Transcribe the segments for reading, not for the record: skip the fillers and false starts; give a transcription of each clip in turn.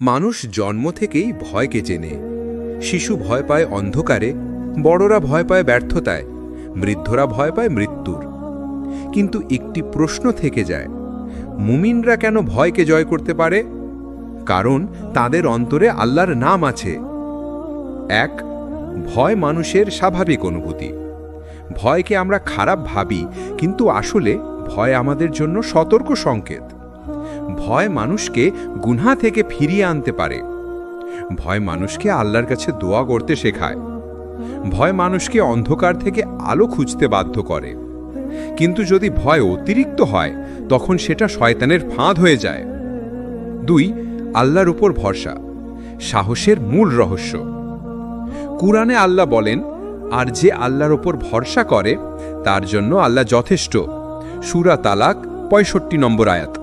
মানুষ জন্ম থেকেই ভয়কে চেনে। শিশু ভয় পায় অন্ধকারে, বড়রা ভয় পায় ব্যর্থতায়, বৃদ্ধরা ভয় পায় মৃত্যুর। কিন্তু একটি প্রশ্ন থেকে যায়, মুমিনরা কেন ভয়কে জয় করতে পারে? কারণ তাদের অন্তরে আল্লাহর নাম আছে। ১. ভয় মানুষের স্বাভাবিক অনুভূতি। ভয়কে আমরা খারাপ ভাবি, কিন্তু আসলে ভয় আমাদের জন্য সতর্ক সংকেত। ভয় মানুষকে গুনাহ থেকে ফিরিয়ে আনতে পারে। ভয় মানুষকে আল্লাহর কাছে দোয়া করতে শেখায়। ভয় মানুষকে অন্ধকার থেকে আলো খুঁজতে বাধ্য করে। কিন্তু যদি ভয় অতিরিক্ত হয়, তখন সেটা শয়তানের ফাঁদ হয়ে যায়। ২. আল্লাহর উপর ভরসা, সাহসের মূল রহস্য। কুরআনে আল্লাহ বলেন, আর যে আল্লাহর উপর ভরসা করে তার জন্য আল্লাহ যথেষ্ট। সূরা তালাক ৬৫ নম্বর আয়াত।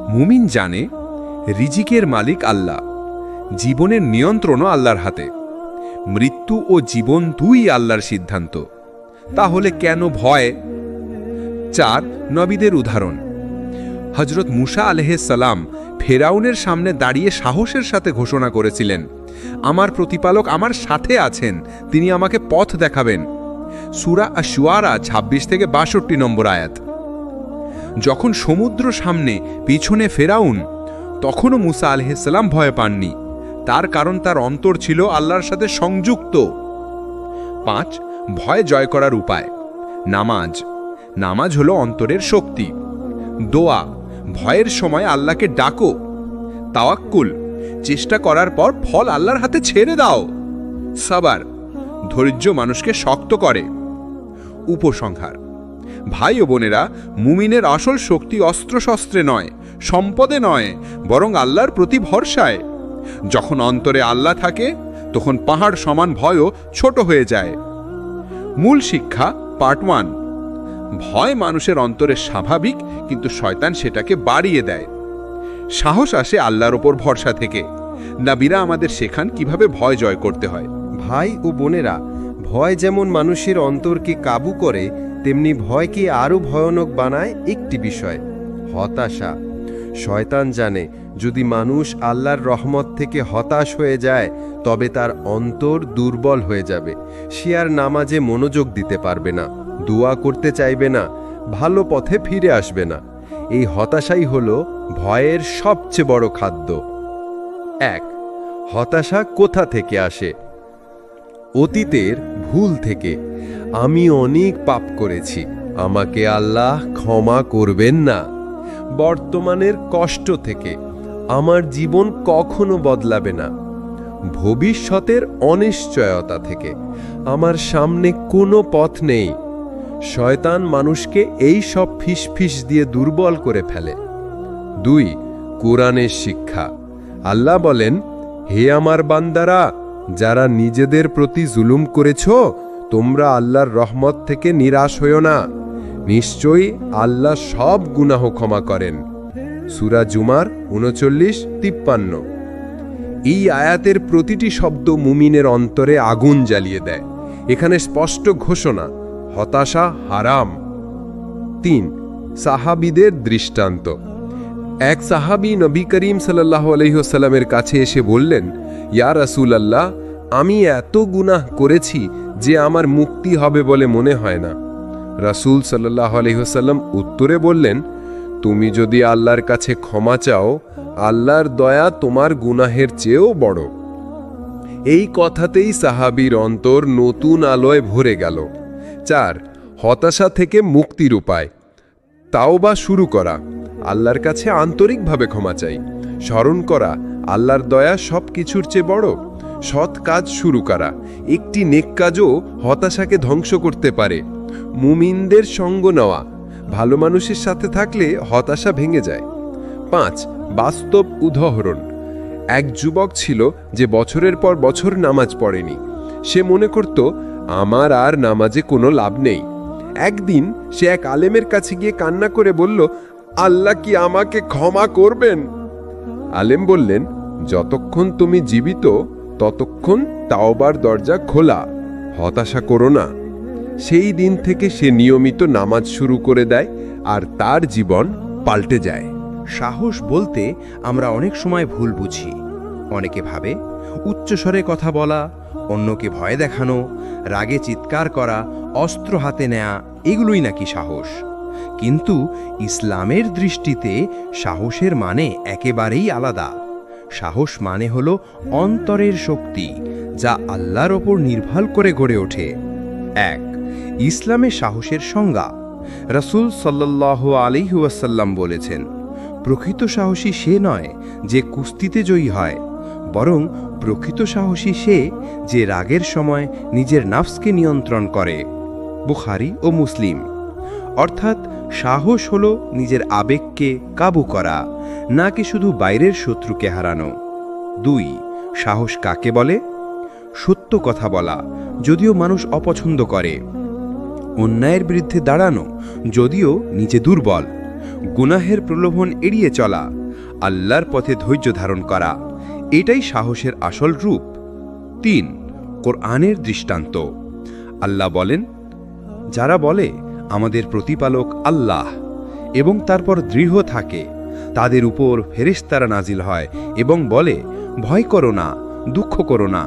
মুমিন জানে রিজিকের মালিক আল্লাহ, জীবনের নিয়ন্ত্রণও আল্লাহর হাতে। মৃত্যু ও জীবন দুই আল্লাহর সিদ্ধান্ত। তাহলে কেন ভয়? ৪. নবীদের উদাহরণ। হযরত মূসা আলাইহিস সালাম ফেরাউনের সামনে দাঁড়িয়ে সাহসের সাথে ঘোষণা করেছিলেন, আমার প্রতিপালক আমার সাথে আছেন, তিনি আমাকে পথ দেখাবেন। সূরা আশ-শুআরা ২৬ থেকে ৬২ নম্বর আয়াত। যখন সমুদ্র সামনে, পিছনে ফেরাউন, তখনও মূসা আলাইহিস সালাম ভয় পাননি। তার কারণ তার অন্তর ছিল আল্লাহর সাথে সংযুক্ত। ৫. ভয় জয় করার উপায়। নামাজ। নামাজ হলো অন্তরের শক্তি। দোয়া, ভয়ের সময় আল্লাহকে ডাকো। তাওয়াক্কুল, চেষ্টা করার পর ফল আল্লাহর হাতে ছেড়ে দাও। সাবার, ধৈর্য মানুষকে শক্ত করে। উপসংহার। ভাই ও বোনেরা, মুমিনের আসল শক্তি অস্ত্রশস্ত্রে নয়, সম্পদে নয়, বরং আল্লাহর প্রতি ভরসায়। যখন অন্তরে আল্লাহ থাকে, তখন পাহাড় সমান ভয়ও ছোট হয়ে যায়। মূল শিক্ষা পার্ট 1। ভয় মানুষের অন্তরে স্বাভাবিক, কিন্তু শয়তান সেটাকে বাড়িয়ে দেয়। সাহস আসে আল্লাহর ওপর ভরসা থেকে। নবীরা আমাদের শেখান কিভাবে ভয় জয় করতে হয়। ভাই ও বোনেরা, ভয় যেমন মানুষের অন্তরকে কাবু করে, তেমনি ভয়কে আরও ভয়ানক বানায় একটি বিষয়, হতাশা। শয়তান জানে যদি মানুষ আল্লাহর রহমত থেকে হতাশ হয়ে যায়, তবে তার অন্তর দুর্বল হয়ে যাবে। সে আর নামাজে মনোযোগ দিতে পারবে না, দোয়া করতে চাইবে না, ভালো পথে ফিরে আসবে না। এই হতাশাই হলো ভয়ের সবচেয়ে বড় খাদ্য। ১. হতাশা কোথা থেকে আসে? অতীতের ভুল থেকে। আমি অনেক পাপ করেছি, আমাকে আল্লাহ ক্ষমা করবেন না। বর্তমানের কষ্ট থেকে, আমার জীবন কখনো বদলাবে না। ভবিষ্যতের অনিশ্চয়তা থেকে, আমার সামনে কোনো পথ নেই। শয়তান মানুষকে এই সব ফিসফিস দিয়ে দুর্বল করে ফেলে। ২. কোরআনের শিক্ষা। আল্লাহ বলেন, হে আমার বান্দারা, যারা নিজেদের প্রতি জুলুম করেছ, তোমরা আল্লাহর রহমত থেকে নিরাশ হইও না। নিশ্চয়ই আল্লাহ সব গুনাহ ক্ষমা করেন। সূরা জুমার ৩৯-৫৩। এই আয়াতের প্রতিটি শব্দ মুমিনের অন্তরে আগুন জ্বালিয়ে দেয়। এখানে স্পষ্ট ঘোষণা, হতাশা হারাম। ৩. সাহাবীদের দৃষ্টান্ত। এক সাহাবী নবী করিম সাল্লাল্লাহু আলাইহি ওয়াসাল্লামের কাছে এসে বললেন, ইয়া রাসূলুল্লাহ, আমি এত গুনাহ করেছি যে আমার মুক্তি হবে বলে মনে হয় না। রাসূল সাল্লাল্লাহু আলাইহি ওয়াসাল্লাম উত্তরে বললেন, তুমি যদি আল্লাহর কাছে ক্ষমা চাও, আল্লাহর দয়া তোমার গুনাহের চেয়েও বড়। এই কথাতেই সাহাবীর অন্তর নতুন আলোয় ভরে গেল। ৪. হতাশা থেকে মুক্তির উপায়। তাওবা শুরু করা, আল্লাহর কাছে আন্তরিকভাবে ক্ষমা চাই। স্মরণ করা, আল্লাহর দয়া সব কিছুর চেয়ে বড়। সৎ কাজ শুরু করা, একটি নেক কাজও হতাশাকে ধ্বংস করতে পারে। মুমিনদের সঙ্গ নেওয়া, ভালো মানুষের সাথে থাকলে হতাশা ভেঙে যায়। ৫. বাস্তব উদাহরণ। এক যুবক ছিল যে বছরের পর বছর নামাজ পড়েনি। সে মনে করত, আমার আর নামাজে কোনো লাভ নেই। একদিন সে এক আলেমের কাছে গিয়ে কান্না করে বলল, আল্লাহ কি আমাকে ক্ষমা করবেন? আলেম বললেন, যতক্ষণ তুমি জীবিত ততক্ষণ তাওবার দরজা খোলা, হতাশা করো না। সেই দিন থেকে সে নিয়মিত নামাজ শুরু করে দেয়, আর তার জীবন পাল্টে যায়। সাহস বলতে আমরা অনেক সময় ভুল বুঝি। অনেকে ভাবে উচ্চস্বরে কথা বলা, অন্যকে ভয় দেখানো, রাগে চিৎকার করা, অস্ত্র হাতে নেয়া এগুলোই নাকি সাহস। কিন্তু ইসলামের দৃষ্টিতে সাহসের মানে একেবারেই আলাদা। সাহস মানে হলো অন্তরের শক্তি, যা আল্লাহর ওপর নির্ভর করে গড়ে ওঠে। 1. ইসলামে সাহসের সংজ্ঞা। রাসূল সাল্লাল্লাহু আলাইহি ওয়াসাল্লাম বলেছেন, প্রকৃত সাহসী সে নয় যে কুস্তিতে জয়ী হয়, বরং প্রকৃত সাহসী সে যে রাগের সময় নিজের নাফসকে নিয়ন্ত্রণ করে। বুখারী ও মুসলিম। অর্থাৎ সাহস হলো নিজের আবেগকে কাবু করা, নাকি শুধু বাইরের শত্রুকে হারানো। 2. সাহস কাকে বলে? সত্য কথা বলা, যদিও মানুষ অপছন্দ করে। অন্যায়ের বিরুদ্ধে দাঁড়ানো, যদিও নিজে দুর্বল। গুনাহের প্রলোভন এড়িয়ে চলা, আল্লাহর পথে ধৈর্য ধারণ করা, এটাই সাহসের আসল রূপ। 3. কোরআনের দৃষ্টান্ত। আল্লাহ বলেন, যারা বলে আমাদের প্রতিপালক আল্লাহ এবং তারপর দৃঢ় থাকে, তাদের উপর ফেরেশতারা নাজিল হয় এবং বলে, ভয় করো না, দুঃখ করো না।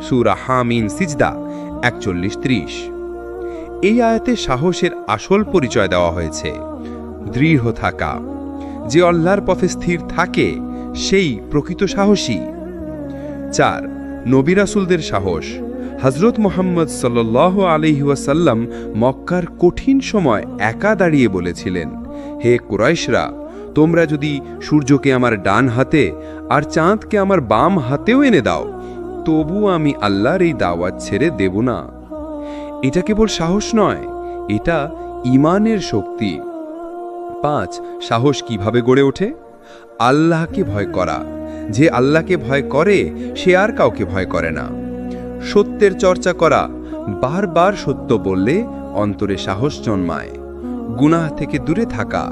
সূরা হামিম সিজদা 41-30। এই আয়াতে সাহসের আসল পরিচয় দেওয়া হয়েছে, দৃঢ় থাকা। যে আল্লাহর পথে স্থির থাকে সেই প্রকৃত সাহসী। 4. নবী রাসূলদের সাহস। হযরত মুহাম্মদ সাল্লাল্লাহু আলাইহি ওয়াসাল্লাম মক্কার কঠিন সময় একা দাঁড়িয়ে বলেছিলেন, হে কুরাইশরা, তোমরা যদি সূর্যকে আমার ডান হাতে আর চাঁদকে আমার বাম হাতেও এনে দাও, তবু আমি আল্লাহর এই দাওয়াত ছেড়ে দেব না। এটা কেবল সাহস নয়, এটা ঈমানের শক্তি। 5. সাহস কিভাবে গড়ে ওঠে? আল্লাহকে ভয় করা। যে আল্লাহকে ভয় করে সে আর কাউকে ভয় করে না। সত্যের চর্চা করা, বারবার সত্য বললে অন্তরে সাহস জন্মায়। গুনাহ থেকে দূরে থাকা,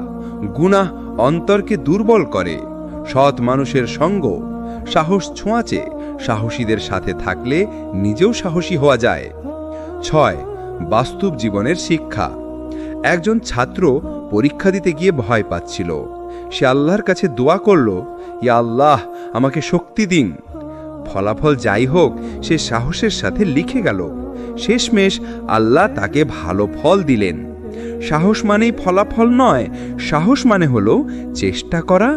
গুনাহ অন্তরকে দুর্বল করে। সৎ মানুষের সঙ্গ, সাহস ছোঁয়াচে, সাহসীদের সাথে থাকলে নিজেও সাহসী হওয়া যায়। 6. বাস্তব জীবনের শিক্ষা। একজন ছাত্র পরীক্ষা দিতে গিয়ে ভয় পাচ্ছিল। সে আল্লাহর কাছে দোয়া করল, ইয়া আল্লাহ, আমাকে শক্তি দিন। ফলাফল যাই হোক, সে সাহসের সাথে লিখে গেল। শেষমেশ আল্লাহ তাকে ভালো ফল দিলেন। সাহস মানেই ফলাফল নয়, সাহস মানে হলো চেষ্টা করা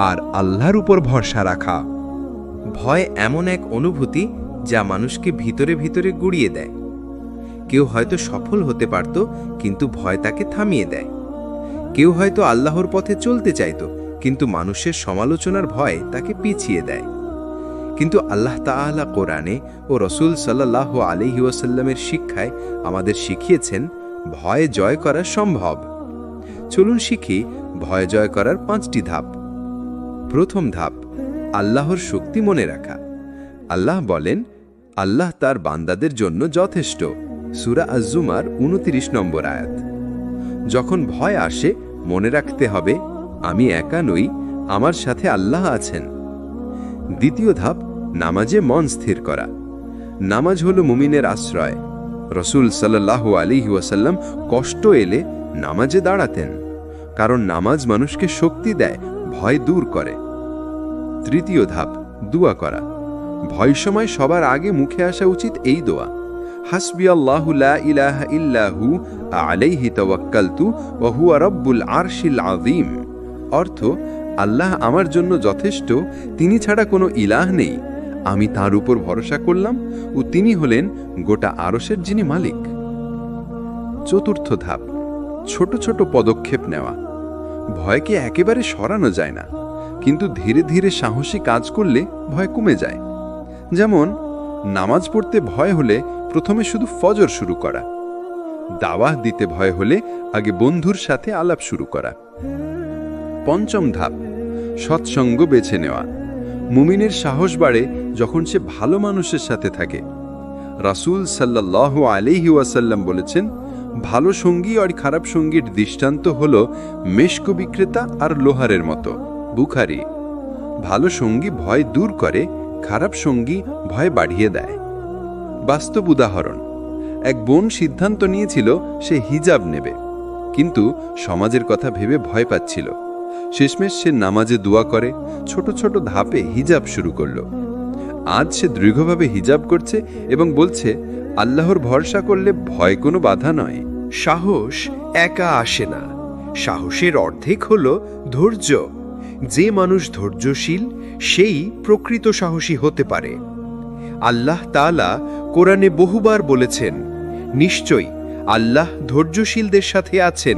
আর আল্লাহর উপর ভরসা রাখা। ভয় এমন এক অনুভূতি যা মানুষকে ভিতরে ভিতরে গুড়িয়ে দেয়। কেউ হয়তো সফল হতে পারত, কিন্তু ভয় তাকে থামিয়ে দেয়। কেউ হয়তো আল্লাহর পথে চলতে চাইত, কিন্তু মানুষের সমালোচনার ভয় তাকে পিছিয়ে দেয়। কিন্তু আল্লাহ তাআলা কোরআনে ও রাসূল সাল্লাল্লাহু আলাইহি ওয়াসাল্লামের শিক্ষায় আমাদের শিখিয়েছেন ভয় জয় করা সম্ভব। চলুন শিখি ভয় জয় করার 5টি ধাপ। প্রথম ধাপ, আল্লাহর শক্তি মনে রাখা। আল্লাহ বলেন, আল্লাহ তার বান্দাদের জন্য যথেষ্ট। সূরা আজ-জুমার 29 নম্বর আয়াত। যখন ভয় আসে, মনে রাখতে হবে, আমি একা নই, আমার সাথে আল্লাহ আছেন। দ্বিতীয় ধাপ, নামাজে মন স্থির করা। নামাজ হলো মুমিনের আশ্রয়। রাসূল সাল্লাল্লাহু আলাইহি ওয়াসাল্লাম কষ্ট এলে নামাজে দাঁড়াতেন, কারণ নামাজ মানুষকে শক্তি দেয়, ভয় দূর করে। তৃতীয় ধাপ, দোয়া করা। ভয় সময় সবার আগে মুখে আসা উচিত এই দোয়া, হাসবিয়াল্লাহু লা ইলাহা ইল্লাহু আলাইহি তাওয়াক্কালতু ওয়া হুয়া রাব্বুল আরশিল আযীম। অর্থ, আল্লাহ আমার জন্য যথেষ্ট, তিনি ছাড়া কোনো ইলাহ নেই, আমি তার উপর ভরসা করলাম ও তিনি হলেন গোটা আরশের যিনি মালিক। চতুর্থ ধাপ, ছোট ছোট পদক্ষেপ নেওয়া। ভয়কে একেবারে সরানো যায় না, কিন্তু ধীরে ধীরে সাহসী কাজ করলে ভয় কমে যায়। যেমন নামাজ পড়তে ভয় হলে প্রথমে শুধু ফজর শুরু করা। দাওয়াহ দিতে ভয় হলে আগে বন্ধুর সাথে আলাপ শুরু করা। পঞ্চম ধাপ, সৎসঙ্গ বেছে নেওয়া। মুমিনের সাহস বাড়ে যখন সে ভালো মানুষের সাথে থাকে। রাসূল সাল্লাল্লাহু আলাইহি ওয়াসাল্লাম বলেছেন, ভালো সঙ্গী আর খারাপ সঙ্গীর দৃষ্টান্ত হল মেশক বিক্রেতা আর লোহারের মতো। বুখারী। ভালো সঙ্গী ভয় দূর করে, খারাপ সঙ্গী ভয় বাড়িয়ে দেয়। বাস্তব উদাহরণ, এক বোন সিদ্ধান্ত নিয়েছিল সে হিজাব নেবে, কিন্তু সমাজের কথা ভেবে ভয় পাচ্ছিল। শেষমেশ সে নামাজে দোয়া করে, ছোট ছোট ধাপে হিজাব শুরু করল। আজ সে দৃঢ়ভাবে হিজাব করছে এবং বলছে, আল্লাহর ভরসা করলে ভয় কোনো বাধা নয়। সাহস একা আসে না, সাহসের অর্ধেক হল ধৈর্য। যে মানুষ ধৈর্যশীল সেই প্রকৃত সাহসী হতে পারে। আল্লাহ তাআলা কোরআনে বহুবার বলেছেন, নিশ্চয়ই আল্লাহ ধৈর্যশীলদের সাথে আছেন।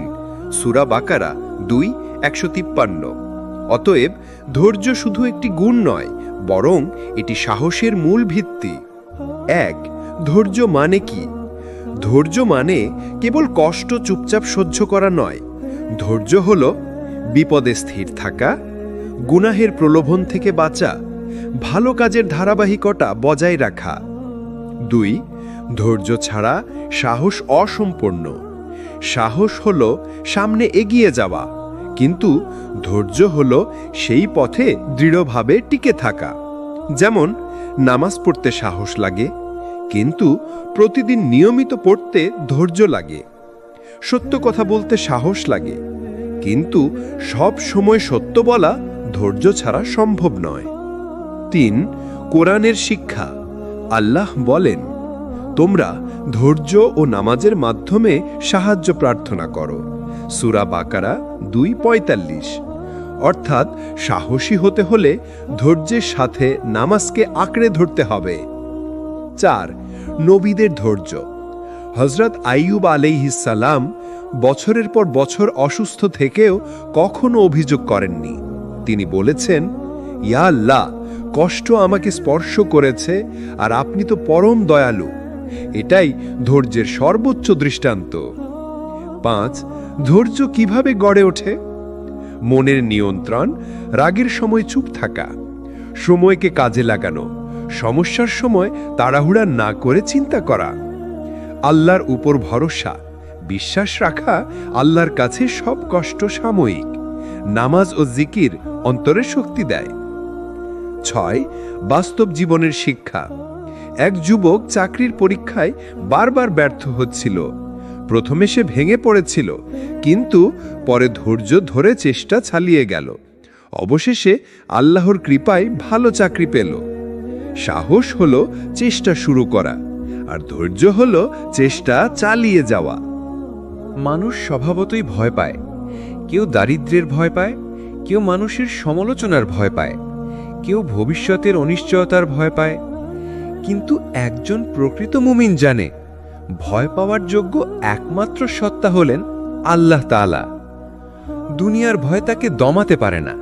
সূরা বাকারা 2:153। অতএব ধৈর্য শুধু একটি গুণ নয়, বরং এটি সাহসের মূল ভিত্তি। 1. ধৈর্য মানে কি? ধৈর্য মানে কেবল কষ্ট চুপচাপ সহ্য করা নয়। ধৈর্য হল বিপদে স্থির থাকা, গুনাহের প্রলোভন থেকে বাঁচা, ভালো কাজের ধারাবাহিকতা বজায় রাখা। 2. ধৈর্য ছাড়া সাহস অসম্পূর্ণ। সাহস হল সামনে এগিয়ে যাওয়া, কিন্তু ধৈর্য হল সেই পথে দৃঢ়ভাবে টিকে থাকা। যেমন নামাজ পড়তে সাহস লাগে, কিন্তু প্রতিদিন নিয়মিত পড়তে ধৈর্য লাগে। সত্য কথা বলতে সাহস লাগে, কিন্তু সব সময় সত্য বলা ধৈর্য ছাড়া সম্ভব নয়। 3. কোরআনের শিক্ষা। আল্লাহ বলেন, তোমরা ধৈর্য ও নামাজের মাধ্যমে সাহায্য প্রার্থনা করো। সূরা বাকারা 2:45। অর্থাৎ সাহসী হতে হলে ধৈর্যের সাথে নামাজকে আঁকড়ে ধরতে হবে। 4. নবীদের ধৈর্য। হযরত আইয়ুব আলাইহিস সালাম বছরের পর বছর অসুস্থ থেকেও কখনো অভিযোগ করেননি। তিনি বলেছেন, ইয়া আল্লাহ, কষ্ট আমাকে স্পর্শ করেছে আর আপনি তো পরম দয়ালু। এটাই ধৈর্যের সর্বোচ্চ দৃষ্টান্ত। 5. ধৈর্য কিভাবে গড়ে ওঠে? মনের নিয়ন্ত্রণ, রাগের সময় চুপ থাকা, সময়কে কাজে লাগানো, সমস্যার সময় তাড়াহুড়া না করে চিন্তা করা, আল্লাহর উপর ভরসা, বিশ্বাস রাখা আল্লাহর কাছে সব কষ্ট সাময়িক। নামাজ ও জিকির অন্তরে শক্তি দেয়। 6. বাস্তব জীবনের শিক্ষা। এক যুবক চাকরির পরীক্ষায় বারবার ব্যর্থ হচ্ছিল। প্রথমে সে ভেঙে পড়েছিল, কিন্তু পরে ধৈর্য ধরে চেষ্টা চালিয়ে গেল। অবশেষে আল্লাহর কৃপায় ভালো চাকরি পেল। সাহস হলো চেষ্টা শুরু করা, আর ধৈর্য হলো চেষ্টা চালিয়ে যাওয়া। মানুষ স্বভাবতই ভয় পায়। কেউ দারিদ্র্যের ভয় পায়, কেউ মানুষের সমালোচনার ভয় পায়, কেউ ভবিষ্যতের অনিশ্চয়তার ভয় পায়। কিন্তু একজন প্রকৃত মুমিন জানে, ভয় পাওয়ার যোগ্য একমাত্র সত্তা হলেন আল্লাহ তাআলা। দুনিয়ার ভয় তাকে দমাতে পারে না,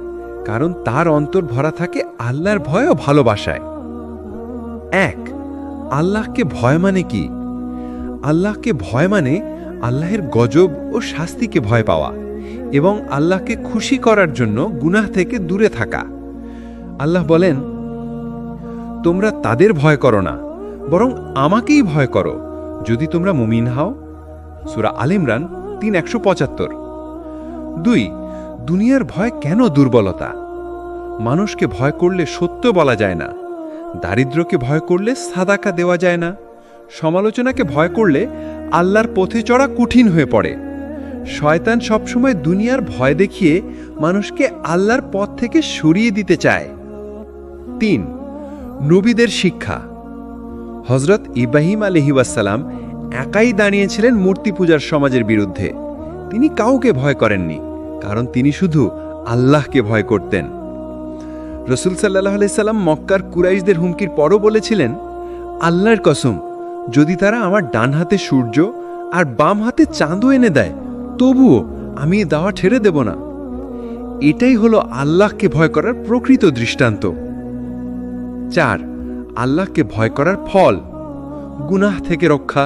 কারণ তার অন্তর ভরা থাকে আল্লাহর ভয় ও ভালোবাসায়। 1. আল্লাহকে ভয় মানে কি? আল্লাহকে ভয় মানে আল্লাহের গজব ও শাস্তিকে ভয় পাওয়া এবং আল্লাহকে খুশি করার জন্য গুনাহ থেকে দূরে থাকা। আল্লাহ বলেন, তোমরা তাদের ভয় করো না, বরং আমাকেই ভয় করো যদি তোমরা মুমিন হও। সূরা আল ইমরান 3:175। 2. দুনিয়ার ভয় কেন দুর্বলতা? মানুষকে ভয় করলে সত্য বলা যায় না, দারিদ্র্যকে ভয় করলে সাদাকা দেওয়া যায় না, সমালোচনাকে ভয় করলে আল্লাহর পথে চড়া কঠিন হয়ে পড়ে। শয়তান সবসময় দুনিয়ার ভয় দেখিয়ে মানুষকে আল্লাহর পথ থেকে সরিয়ে দিতে চায়। 3. নবীদের শিক্ষা। হযরত ইব্রাহিম আলাইহিসসালাম একাই দাঁড়িয়েছিলেন মূর্তি পূজার সমাজের বিরুদ্ধে। তিনি কাউকে ভয় করেননি, কারণ তিনি শুধু আল্লাহকে ভয় করতেন। রাসূল সাল্লাল্লাহু আলাইহি সাল্লাম মক্কার কুরাইশদের হুমকির পরও বলেছিলেন, আল্লাহর কসম, যদি তারা আমার ডান হাতে সূর্য আর বাম হাতে চাঁদও এনে দেয়, তবুও আমি এ দাওয়া ছেড়ে দেব না। এটাই হলো আল্লাহকে ভয় করার প্রকৃত দৃষ্টান্ত। 4. আল্লাহকে ভয় করার ফল। গুনাহ থেকে রক্ষা।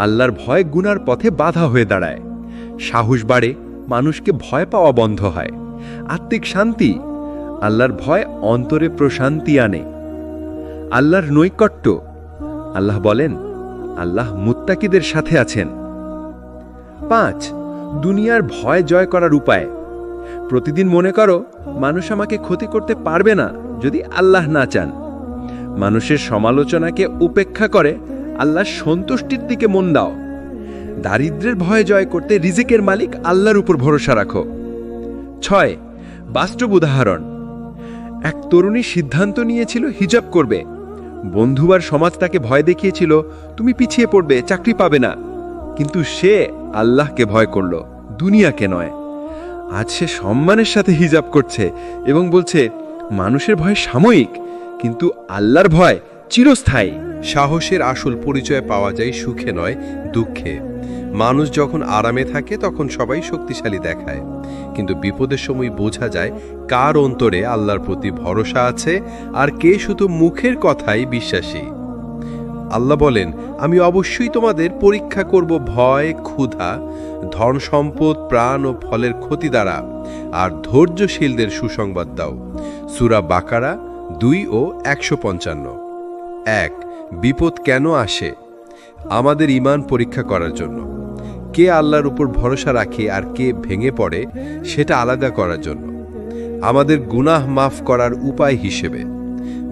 আল্লাহর ভয় গুনার পথে বাধা হয়ে দাঁড়ায়। সাহস বাড়ে, মানুষকে ভয় পাওয়া বন্ধ হয়। আত্মিক শান্তি। আল্লাহর ভয় অন্তরে প্রশান্তি আনে। আল্লাহর নৈকট্য। আল্লাহ বলেন, আল্লাহ মুত্তাকিদের সাথে আছেন। 5. দুনিয়ার ভয় জয় করার উপায়। প্রতিদিন মনে করো, মানুষ আমাকে ক্ষতি করতে পারবে না যদি আল্লাহ না চান। মানুষের সমালোচনাকে উপেক্ষা করে আল্লাহর সন্তুষ্টির দিকে মন দাও। দারিদ্র্যের ভয় জয় করতে রিজিকের মালিক আল্লাহর উপর ভরসা রাখো। 6. বাস্তব উদাহরণ, এক তরুণী সিদ্ধান্ত নিয়েছিল হিজাব করবে। বন্ধু আর সমাজ তাকে ভয় দেখিয়েছিল, তুমি পিছিয়ে পড়বে, চাকরি পাবে না। কিন্তু সে আল্লাহকে ভয় করল, দুনিয়াকে নয়। আজ সে সম্মানের সাথে হিজাব করছে এবং বলছে, মানুষের ভয় সাময়িক, কিন্তু আল্লাহর ভয় চিরস্থায়ী। সাহসের আসল পরিচয় পাওয়া যায় সুখে নয়, দুঃখে। মানুষ যখন আরামে থাকে তখন সবাই শক্তিশালী দেখায়, কিন্তু বিপদের সময় বোঝা যায় কার অন্তরে আল্লাহর প্রতি ভরসা আছে আর কে শুধু মুখের কথাই বিশ্বাসী। আল্লাহ বলেন, আমি অবশ্যই তোমাদের পরীক্ষা করব ভয়, ক্ষুধা, ধন সম্পদ, প্রাণ ও ফলের ক্ষতি দ্বারা, আর ধৈর্যশীলদের সুসংবাদ দাও। সূরা বাকারা 2 ও 155। 1. বিপদ কেন আসে? আমাদের ঈমান পরীক্ষা করার জন্য। কে আল্লাহর উপর ভরসা রাখে আর কে ভেঙে পড়ে সেটা আলাদা করার জন্য। আমাদের গুনাহ মাফ করার উপায় হিসেবে।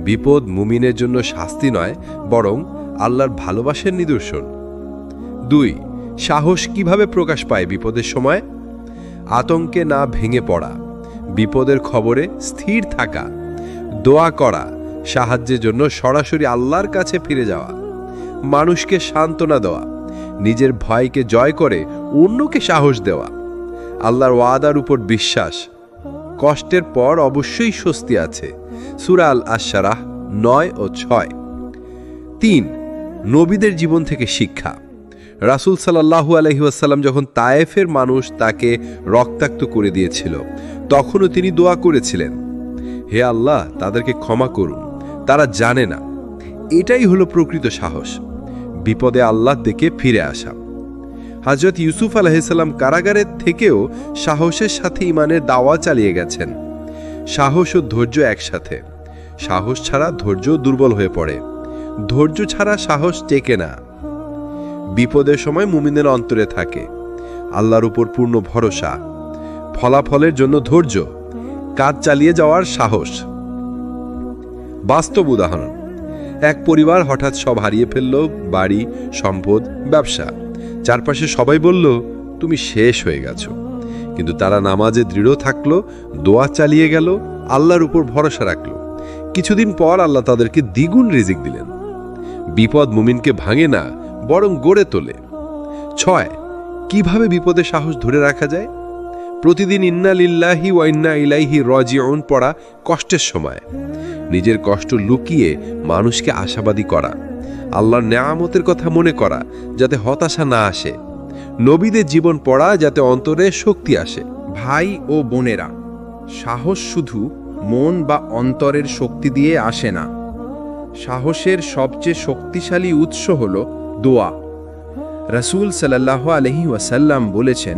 বিপদ মুমিনের জন্য শাস্তি নয়, বরং আল্লাহর ভালোবাসার নিদর্শন। 2. সাহস কিভাবে প্রকাশ পায় বিপদের সময়? আতঙ্কে না ভেঙে পড়া, বিপদের খবরে স্থির থাকা, দোয়া করা, সাহায্যের জন্য সরাসরি আল্লাহর কাছে ফিরে যাওয়া, মানুষকে সান্ত্বনা দেওয়া, নিজের ভয়কে জয় করে অন্যকে সাহস দেওয়া, আল্লাহর ওয়াদার উপর বিশ্বাস। কষ্টের পর অবশ্যই স্বস্তি আছে। সূরা আল আশ-শারাহ 9 ও 6। 3. নবীদের জীবন থেকে শিক্ষা। রাসূল সাল্লাল্লাহু আলাইহি ওয়াসাল্লাম যখন তায়েফের মানুষ তাকে রক্তাক্ত করে দিয়েছিল, তখনও তিনি দোয়া করেছিলেন, হে আল্লাহ, তাদেরকে ক্ষমা করুন, তারা জানে না। এটাই হলো প্রকৃত সাহস, বিপদে আল্লাহর দিকে ফিরে আসা। হযরত ইউসুফ আলাইহিস সালাম কারাগারের থেকেও সাহসের সাথে ঈমানের দাওয়া চালিয়ে গেছেন। সাহস ও ধৈর্য একসাথে। সাহস ছাড়া ধৈর্য দুর্বল হয়ে পড়ে, ধৈর্য ছাড়া সাহস টেকে না। বিপদের সময় মুমিনের অন্তরে থাকে আল্লাহর উপর পূর্ণ ভরসা, ফলাফলের জন্য ধৈর্য, কাজ চালিয়ে যাওয়ার সাহস। বাস্তব উদাহরণ, এক পরিবার হঠাৎ সব হারিয়ে ফেলল, বাড়ি, সম্পদ, ব্যবসা। চারপাশে সবাই বলল, তুমি শেষ হয়ে গেছো। কিন্তু তারা নামাজে দৃঢ় থাকলো, দোয়া চালিয়ে গেল, আল্লাহর উপর ভরসা রাখল। কিছুদিন পর আল্লাহ তাদেরকে দ্বিগুণ রিজিক দিলেন। বিপদ মুমিনকে ভাঙে না, বরং গড়ে তোলে। 6. কিভাবে বিপদে সাহস ধরে রাখা যায়? প্রতিদিন ইন্না লিল্লাহি ওয়া ইন্না ইলাইহি রাজিউন পড়া কষ্টের সময়। নিজের কষ্ট লুকিয়ে মানুষকে আশাবাদী করা, আল্লাহর নেয়ামতের কথা মনে করা যাতে হতাশা না আসে। নবীদের জীবন পড়া যাতে অন্তরে শক্তি আসে। ভাই ও বোনেরা, সাহস শুধু মন বা অন্তরের শক্তি দিয়ে আসে না। সাহসের সবচেয়ে শক্তিশালী উৎস হল দোয়া। রাসূল সাল্লাল্লাহু আলাইহি ওয়াসাল্লাম বলেছেন,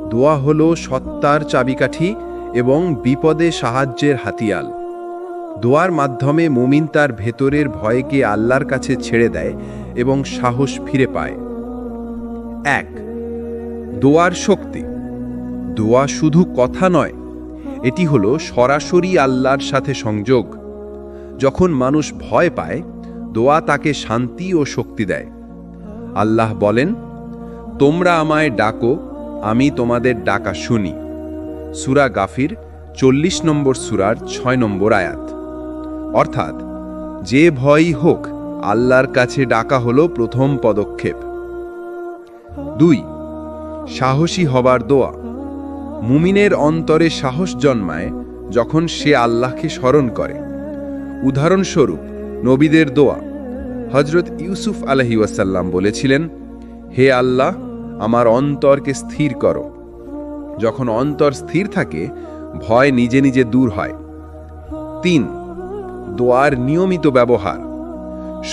দোয়া হল সত্তার চাবিকাঠি এবং বিপদে সাহায্যের হাতিয়ার। দোয়ার মাধ্যমে মুমিন তার ভেতরের ভয়কে আল্লাহর কাছে ছেড়ে দেয় এবং সাহস ফিরে পায়। 1. দোয়ার শক্তি। দোয়া শুধু কথা নয়, এটি হলো সরাসরি আল্লাহর সাথে সংযোগ। যখন মানুষ ভয় পায়, দোয়া তাকে শান্তি ও শক্তি দেয়। আল্লাহ বলেন, তোমরা আমায় ডাকো, আমি তোমাদের ডাকা শুনি। সূরা গাফির 40 নম্বর সূরার 6 নম্বর আয়াত। অর্থাৎ যে ভয়ই হোক, আল্লাহর কাছে ডাকা হলো প্রথম পদক্ষেপ। 2. সাহসী হবার দোয়া। মুমিনের অন্তরে সাহস জন্মায় যখন সে আল্লাহকে স্মরণ করে। উদাহরণস্বরূপ নবীদের দোয়া। হযরত ইউসুফ আলাইহিস সালাম বলেছিলেন, হে আল্লাহ, আমার অন্তরকে স্থির করো। যখন অন্তর স্থির থাকে, ভয় নিজে নিজে দূর হয়। 3. দোয়ার নিয়মিত ব্যবহার।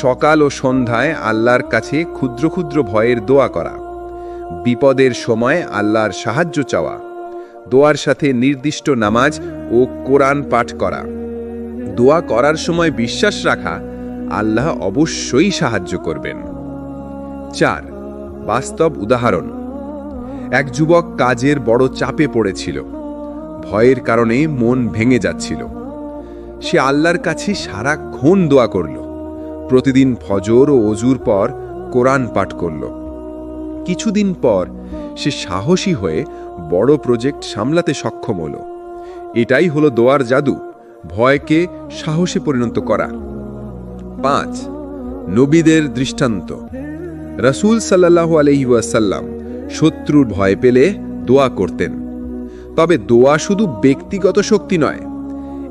সকাল ও সন্ধ্যায় আল্লাহর কাছে ক্ষুদ্র ক্ষুদ্র ভয়ের দোয়া করা। বিপদের সময় আল্লাহর সাহায্য চাওয়া। দোয়ার সাথে নির্দিষ্ট নামাজ ও কোরআন পাঠ করা। দোয়া করার সময় বিশ্বাস রাখা, আল্লাহ অবশ্যই সাহায্য করবেন। 4. বাস্তব উদাহরণ। এক যুবক কাজের বড় চাপে পড়েছিল। ভয়ের কারণে মন ভেঙে যাচ্ছিল। সে আল্লাহর কাছে সারাক্ষণ দোয়া করল। প্রতিদিন ফজর ও ওযুর পর কোরআন পাঠ করল। কিছুদিন পর সে সাহসী হয়ে বড় প্রজেক্ট সামলাতে সক্ষম হল। এটাই হলো দোয়ার জাদু, ভয়কে সাহসে পরিণত করা। 5. নবীদের দৃষ্টান্ত। রাসূল সাল্লাল্লাহু আলাইহি ওয়াসাল্লাম শত্রুর ভয় পেলে দোয়া করতেন। তবে দোয়া শুধু ব্যক্তিগত শক্তি নয়,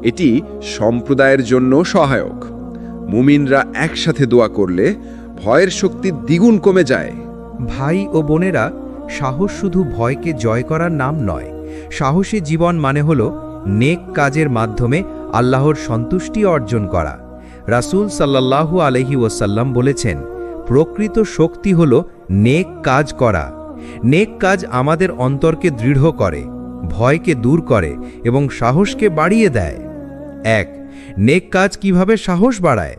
এটি সম্প্রদায়ের জন্য সহায়ক। মুমিনরা একসাথে দোয়া করলে ভয়ের শক্তি দ্বিগুণ কমে যায়। ভাই ও বোনেরা, সাহস শুধু ভয়কে জয় করার নাম নয়। সাহসী জীবন মানে হল নেক কাজের মাধ্যমে আল্লাহর সন্তুষ্টি অর্জন করা। রাসূল সাল্লাল্লাহু আলাইহি ওয়াসাল্লাম বলেছেন, প্রকৃত শক্তি হল নেক কাজ করা। নেক কাজ আমাদের অন্তরকে দৃঢ় করে, ভয়কে দূর করে এবং সাহসকে বাড়িয়ে দেয়। 1. নেক কাজ কিভাবে সাহস বাড়ায়?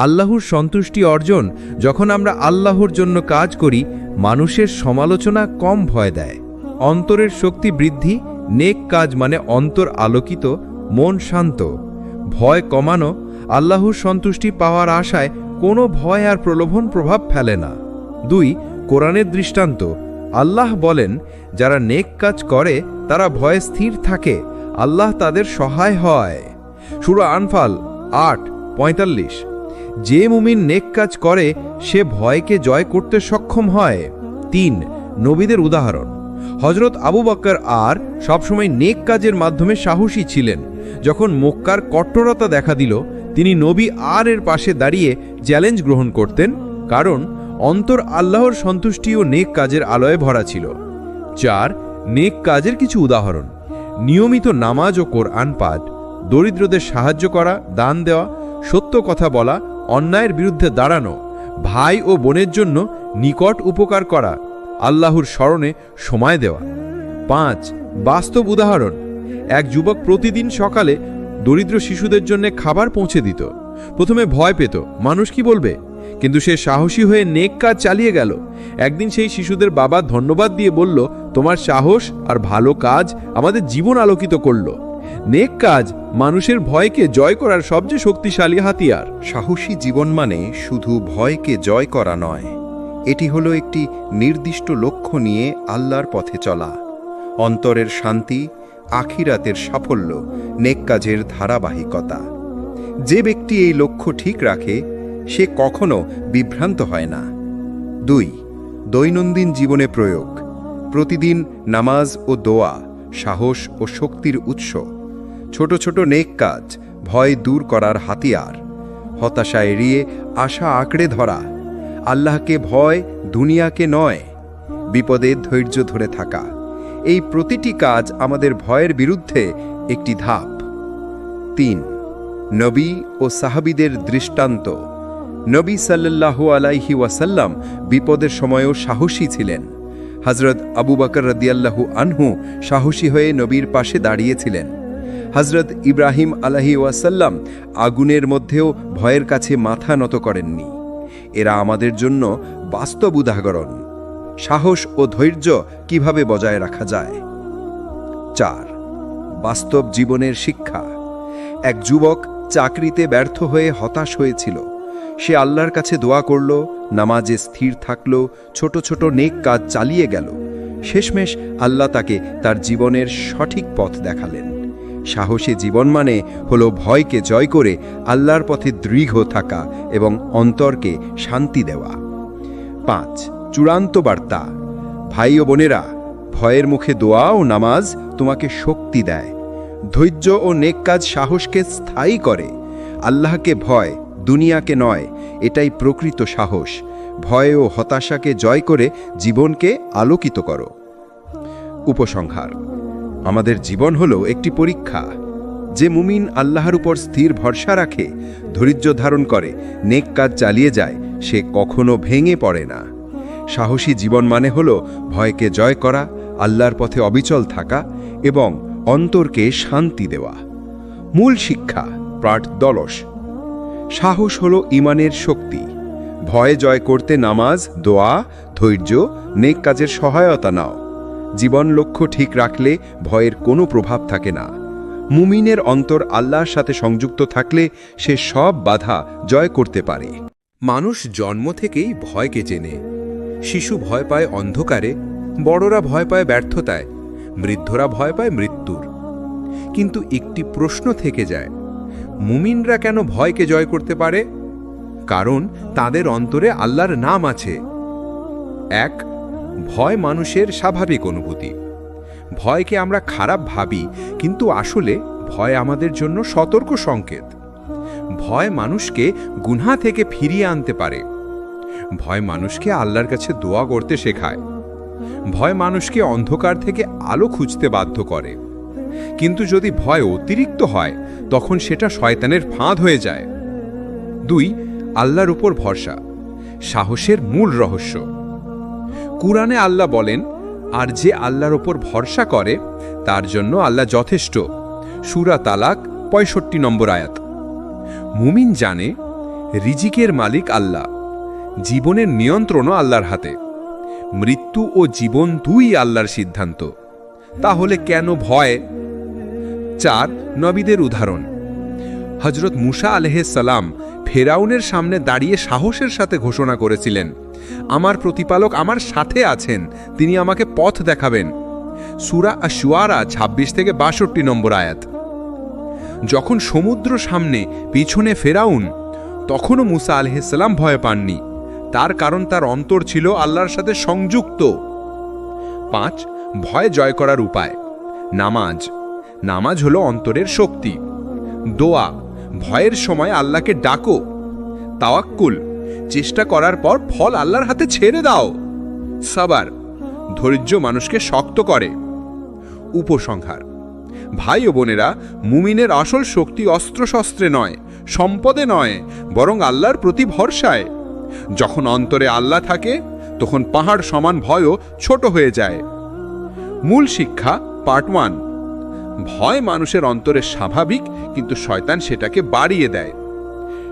আল্লাহর সন্তুষ্টি অর্জন। যখন আমরা আল্লাহর জন্য কাজ করি, মানুষের সমালোচনা কম ভয় দেয়। অন্তরের শক্তি বৃদ্ধি। নেক কাজ মানে অন্তর আলোকিত, মন শান্ত। ভয় কমানো। আল্লাহর সন্তুষ্টি পাওয়ার আশায় কোনো ভয় আর প্রলোভন প্রভাব ফেলে না। 2. কোরআনের দৃষ্টান্ত। আল্লাহ বলেন, যারা নেক কাজ করে তারা ভয়ে স্থির থাকে, আল্লাহ তাদের সহায় হয়। সূরা আনফাল 8:45। যে মুমিন নেক কাজ করে সে ভয়কে জয় করতে সক্ষম হয়। 3. নবীদের উদাহরণ। হযরত আবু বকর আর সবসময় নেক কাজের মাধ্যমে সাহসী ছিলেন। যখন মক্কার কট্টরতা দেখা দিল, তিনি নবী আর এর পাশে দাঁড়িয়ে চ্যালেঞ্জ গ্রহণ করতেন, কারণ অন্তর আল্লাহর সন্তুষ্টি ও নেক কাজের আলোয় ভরা ছিল। 4. নেক কাজের কিছু উদাহরণ। নিয়মিত নামাজ ও কোরআন পাঠ, দরিদ্রদের সাহায্য করা, দান দেওয়া, সত্য কথা বলা, অন্যায়ের বিরুদ্ধে দাঁড়ানো, ভাই ও বোনের জন্য নিকট উপকার করা, আল্লাহর স্মরণে সময় দেওয়া। 5. বাস্তব উদাহরণ। এক যুবক প্রতিদিন সকালে দরিদ্র শিশুদের জন্য খাবার পৌঁছে দিত। প্রথমে ভয় পেত, মানুষ কি বলবে, কিন্তু সে সাহসী হয়ে নেক কাজ চালিয়ে গেল। একদিন সেই শিশুদের বাবা ধন্যবাদ দিয়ে বলল, তোমার সাহস আর ভালো কাজ আমাদের জীবন আলোকিত করল। নেক কাজ মানুষের ভয়কে জয় করার সবচেয়ে শক্তিশালী হাতিয়ার। সাহসী জীবন মানে শুধু ভয়কে জয় করা নয়, এটি হলো একটি নির্দিষ্ট লক্ষ্য নিয়ে আল্লাহর পথে চলা। অন্তরের শান্তি, আখিরাতের সাফল্য, নেক কাজের ধারাবাহিকতা। যে ব্যক্তি এই লক্ষ্য ঠিক রাখে সে কখনো বিভ্রান্ত হয় না। 2. দৈনন্দিন জীবনে প্রয়োগ। প্রতিদিন নামাজ ও দোয়া সাহস ও শক্তির উৎস। ছোট ছোট নেক কাজ ভয় দূর করার হাতিয়ার। হতাশা এড়িয়ে আশা আঁকড়ে ধরা। আল্লাহকে ভয়, দুনিয়াকে নয়। বিপদে ধৈর্য ধরে থাকা। এই প্রতিটি কাজ আমাদের ভয়ের বিরুদ্ধে একটি ধাপ। 3. নবী ও সাহাবীদের দৃষ্টান্ত। নবী সাল্লাল্লাহু আলাইহি ওয়াসাল্লাম বিপদের সময়ও সাহসী ছিলেন। হযরত আবু বকর রাদিয়াল্লাহু আনহু সাহসী হয়ে নবীর পাশে দাঁড়িয়েছিলেন। হযরত ইব্রাহিম আলাইহি ওয়াসাল্লাম আগুনের মধ্যেও ভয়ের কাছে মাথা নত করেননি। এরা আমাদের জন্য বাস্তব উদাহরণ, সাহস ও ধৈর্য কিভাবে বজায় রাখা যায়। 4. বাস্তব জীবনের শিক্ষা। এক যুবক চাকরিতে ব্যর্থ হয়ে হতাশ হয়েছিল। সে আল্লাহর কাছে দোয়া করল, নামাজে স্থির থাকল, ছোট ছোট নেক কাজ চালিয়ে গেল। শেষমেশ আল্লাহ তাকে তার জীবনের সঠিক পথ দেখালেন। সাহসী জীবন মানে হলো ভয়কে জয় করে আল্লাহর পথে দৃঢ় থাকা এবং অন্তরকে শান্তি দেওয়া। 5. চূড়ান্ত বার্তা। ভাই ও বোনেরা, ভয়ের মুখে দোয়া ও নামাজ তোমাকে শক্তি দেয়। ধৈর্য ও নেক কাজ সাহসকে স্থায়ী করে। আল্লাহকে ভয়, দুনিয়াকে নয়, এটাই প্রকৃত সাহস। ভয় ও হতাশাকে জয় করে জীবনকে আলোকিত করো। উপসংহার। আমাদের জীবন হলো একটি পরীক্ষা। যে মুমিন আল্লাহর উপর স্থির ভরসা রাখে, ধৈর্য ধারণ করে, নেক কাজ চালিয়ে যায়, সে কখনো ভেঙে পড়ে না। সাহসী জীবন মানে হলো ভয়কে জয় করা, আল্লাহর পথে অবিচল থাকা এবং অন্তরকে শান্তি দেওয়া। মূল শিক্ষা, পাঠ 10। সাহস হলো ঈমানের শক্তি। ভয় জয় করতে নামাজ, দোয়া, ধৈর্য, নেক কাজের সহায়তা নাও। জীবন লক্ষ্য ঠিক রাখলে ভয়ের কোনো প্রভাব থাকে না। মুমিনের অন্তর আল্লাহর সাথে সংযুক্ত থাকলে সে সব বাধা জয় করতে পারে। মানুষ জন্ম থেকেই ভয়কে চেনে। শিশু ভয় পায় অন্ধকারে, বড়রা ভয় পায় ব্যর্থতায়, বৃদ্ধরা ভয় পায় মৃত্যুর। কিন্তু একটি প্রশ্ন থেকে যায়, মুমিনরা কেন ভয়কে জয় করতে পারে? কারণ তাদের অন্তরে আল্লাহর নাম আছে। 1. ভয় মানুষের স্বাভাবিক অনুভূতি। ভয়কে আমরা খারাপ ভাবি, কিন্তু আসলে ভয় আমাদের জন্য সতর্ক সংকেত। ভয় মানুষকে গুনাহ থেকে ফিরিয়ে আনতে পারে। ভয় মানুষকে আল্লাহর কাছে দোয়া করতে শেখায়। ভয় মানুষকে অন্ধকার থেকে আলো খুঁজতে বাধ্য করে। কিন্তু যদি ভয় অতিরিক্ত হয়, তখন সেটা শয়তানের ফাঁদ হয়ে যায়। 2. আল্লাহর উপর ভরসা, সাহসের মূল রহস্য। কুরআনে আল্লাহ বলেন, আর যে আল্লাহর উপর ভরসা করে তার জন্য আল্লাহ যথেষ্ট। সূরা তালাক 65 নম্বর আয়াত। মুমিন জানে রিজিকের মালিক আল্লাহ, জীবনের নিয়ন্ত্রণও আল্লাহর হাতে। মৃত্যু ও জীবন দুই আল্লাহর সিদ্ধান্ত। তাহলে কেন ভয়? 4. নবীদের উদাহরণ। হযরত মুসা আলাইহিস সালাম ফেরাউনের সামনে দাঁড়িয়ে সাহসের সাথে ঘোষণা করেছিলেন, আমার প্রতিপালক আমার সাথে আছেন, তিনি আমাকে পথ দেখাবেন। সূরা আশ-শুআরা 26 থেকে 62 নম্বর আয়াত। যখন সমুদ্র সামনে, পিছনে ফেরাউন, তখনও মুসা আলাইহিস সালাম ভয় পাননি। তার কারণ তার অন্তর ছিল আল্লাহর সাথে সংযুক্ত। 5. ভয় জয় করার উপায়। নামাজ। নামাজ হলো অন্তরের শক্তি। দোয়া। ভয়ের সময় আল্লাহকে ডাকো। তাওয়াক্কুল। চেষ্টা করার পর ফল আল্লাহর হাতে ছেড়ে দাও। সাবার। ধৈর্য মানুষকে শক্ত করে। উপসংহার। ভাই ও বোনেরা, মুমিনের আসল শক্তি অস্ত্রশস্ত্রে নয়, সম্পদে নয়, বরং আল্লাহর প্রতি ভরসায়। যখন অন্তরে আল্লাহ থাকে, তখন পাহাড় সমান ভয়ও ছোট হয়ে যায়। মূল শিক্ষা পার্ট 1। ভয় মানুষের অন্তরে স্বাভাবিক, কিন্তু শয়তান সেটাকে বাড়িয়ে দেয়।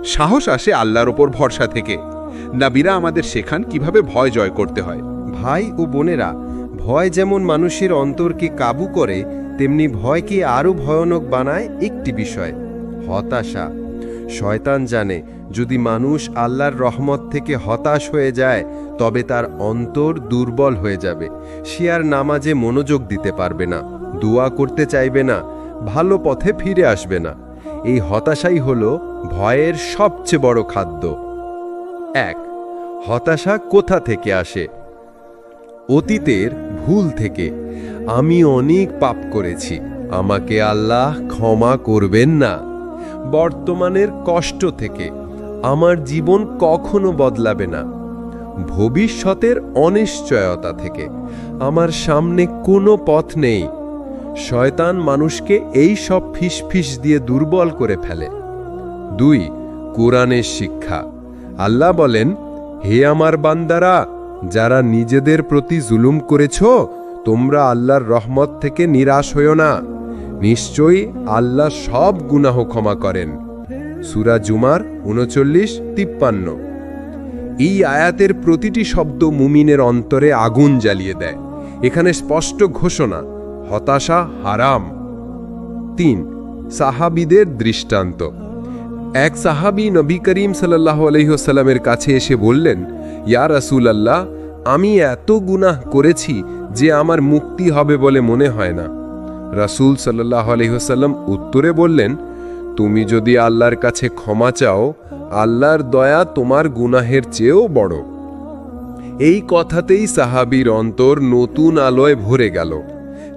সাহস আসে আল্লাহর ওপর ভরসা থেকে। নবীরা আমাদের শেখান কিভাবে ভয় জয় করতে হয়। ভাই ও বোনেরা, ভয় যেমন মানুষের অন্তরকে কাবু করে, তেমনি ভয়কে আরও ভয়ানক বানায় একটি বিষয়, হতাশা। শয়তান জানে যদি মানুষ আল্লাহর রহমত থেকে হতাশ হয়ে যায়, তবে তার অন্তর দুর্বল হয়ে যাবে। সে আর নামাজে মনোযোগ দিতে পারবে না, দোয়া করতে চাইবে না, ভালো পথে ফিরে আসবে না। এই হতাশাই হলো ভয়ের সবচেয়ে বড় খাদ্য। 1. হতাশা কোথা থেকে আসে? অতীতের ভুল থেকে। আমি অনেক পাপ করেছি, আমাকে আল্লাহ ক্ষমা করবেন না। বর্তমানের কষ্ট থেকে, আমার জীবন কখনো বদলাবে না। ভবিষ্যতের অনিশ্চয়তা থেকে, আমার সামনে কোনো পথ নেই। শয়তান মানুষকে এই সব ফিসফিস দিয়ে দুর্বল করে ফেলে। 2. কোরআনের শিক্ষা। আল্লাহ বলেন, হে আমার বান্দারা, যারা নিজেদের প্রতি জুলুম করেছ, তোমরা আল্লাহর রহমত থেকে নিরাশ হইও না। নিশ্চয়ই আল্লাহ সব গুনাহ ক্ষমা করেন। সূরা জুমার 39-53। এই আয়াতের প্রতিটি শব্দ মুমিনের অন্তরে আগুন জ্বালিয়ে দেয়। এখানে স্পষ্ট ঘোষণা, হতাশা হারাম। 3. সাহাবীদের দৃষ্টান্ত। এক সাহাবী নবী করিম সাল্লাল্লাহু আলাইহি ওয়াসাল্লামের কাছে এসে বললেন, ইয়া রাসূলুল্লাহ, আমি এত গুনাহ করেছি যে আমার মুক্তি হবে বলে মনে হয় না। রাসূল সাল্লাল্লাহু আলাইহি ওয়াসাল্লাম উত্তরে বললেন, তুমি যদি আল্লাহর কাছে ক্ষমা চাও, আল্লাহর দয়া তোমার গুনাহের চেয়েও বড়। এই কথাতেই সাহাবীর অন্তর নতুন আলোয় ভরে গেল।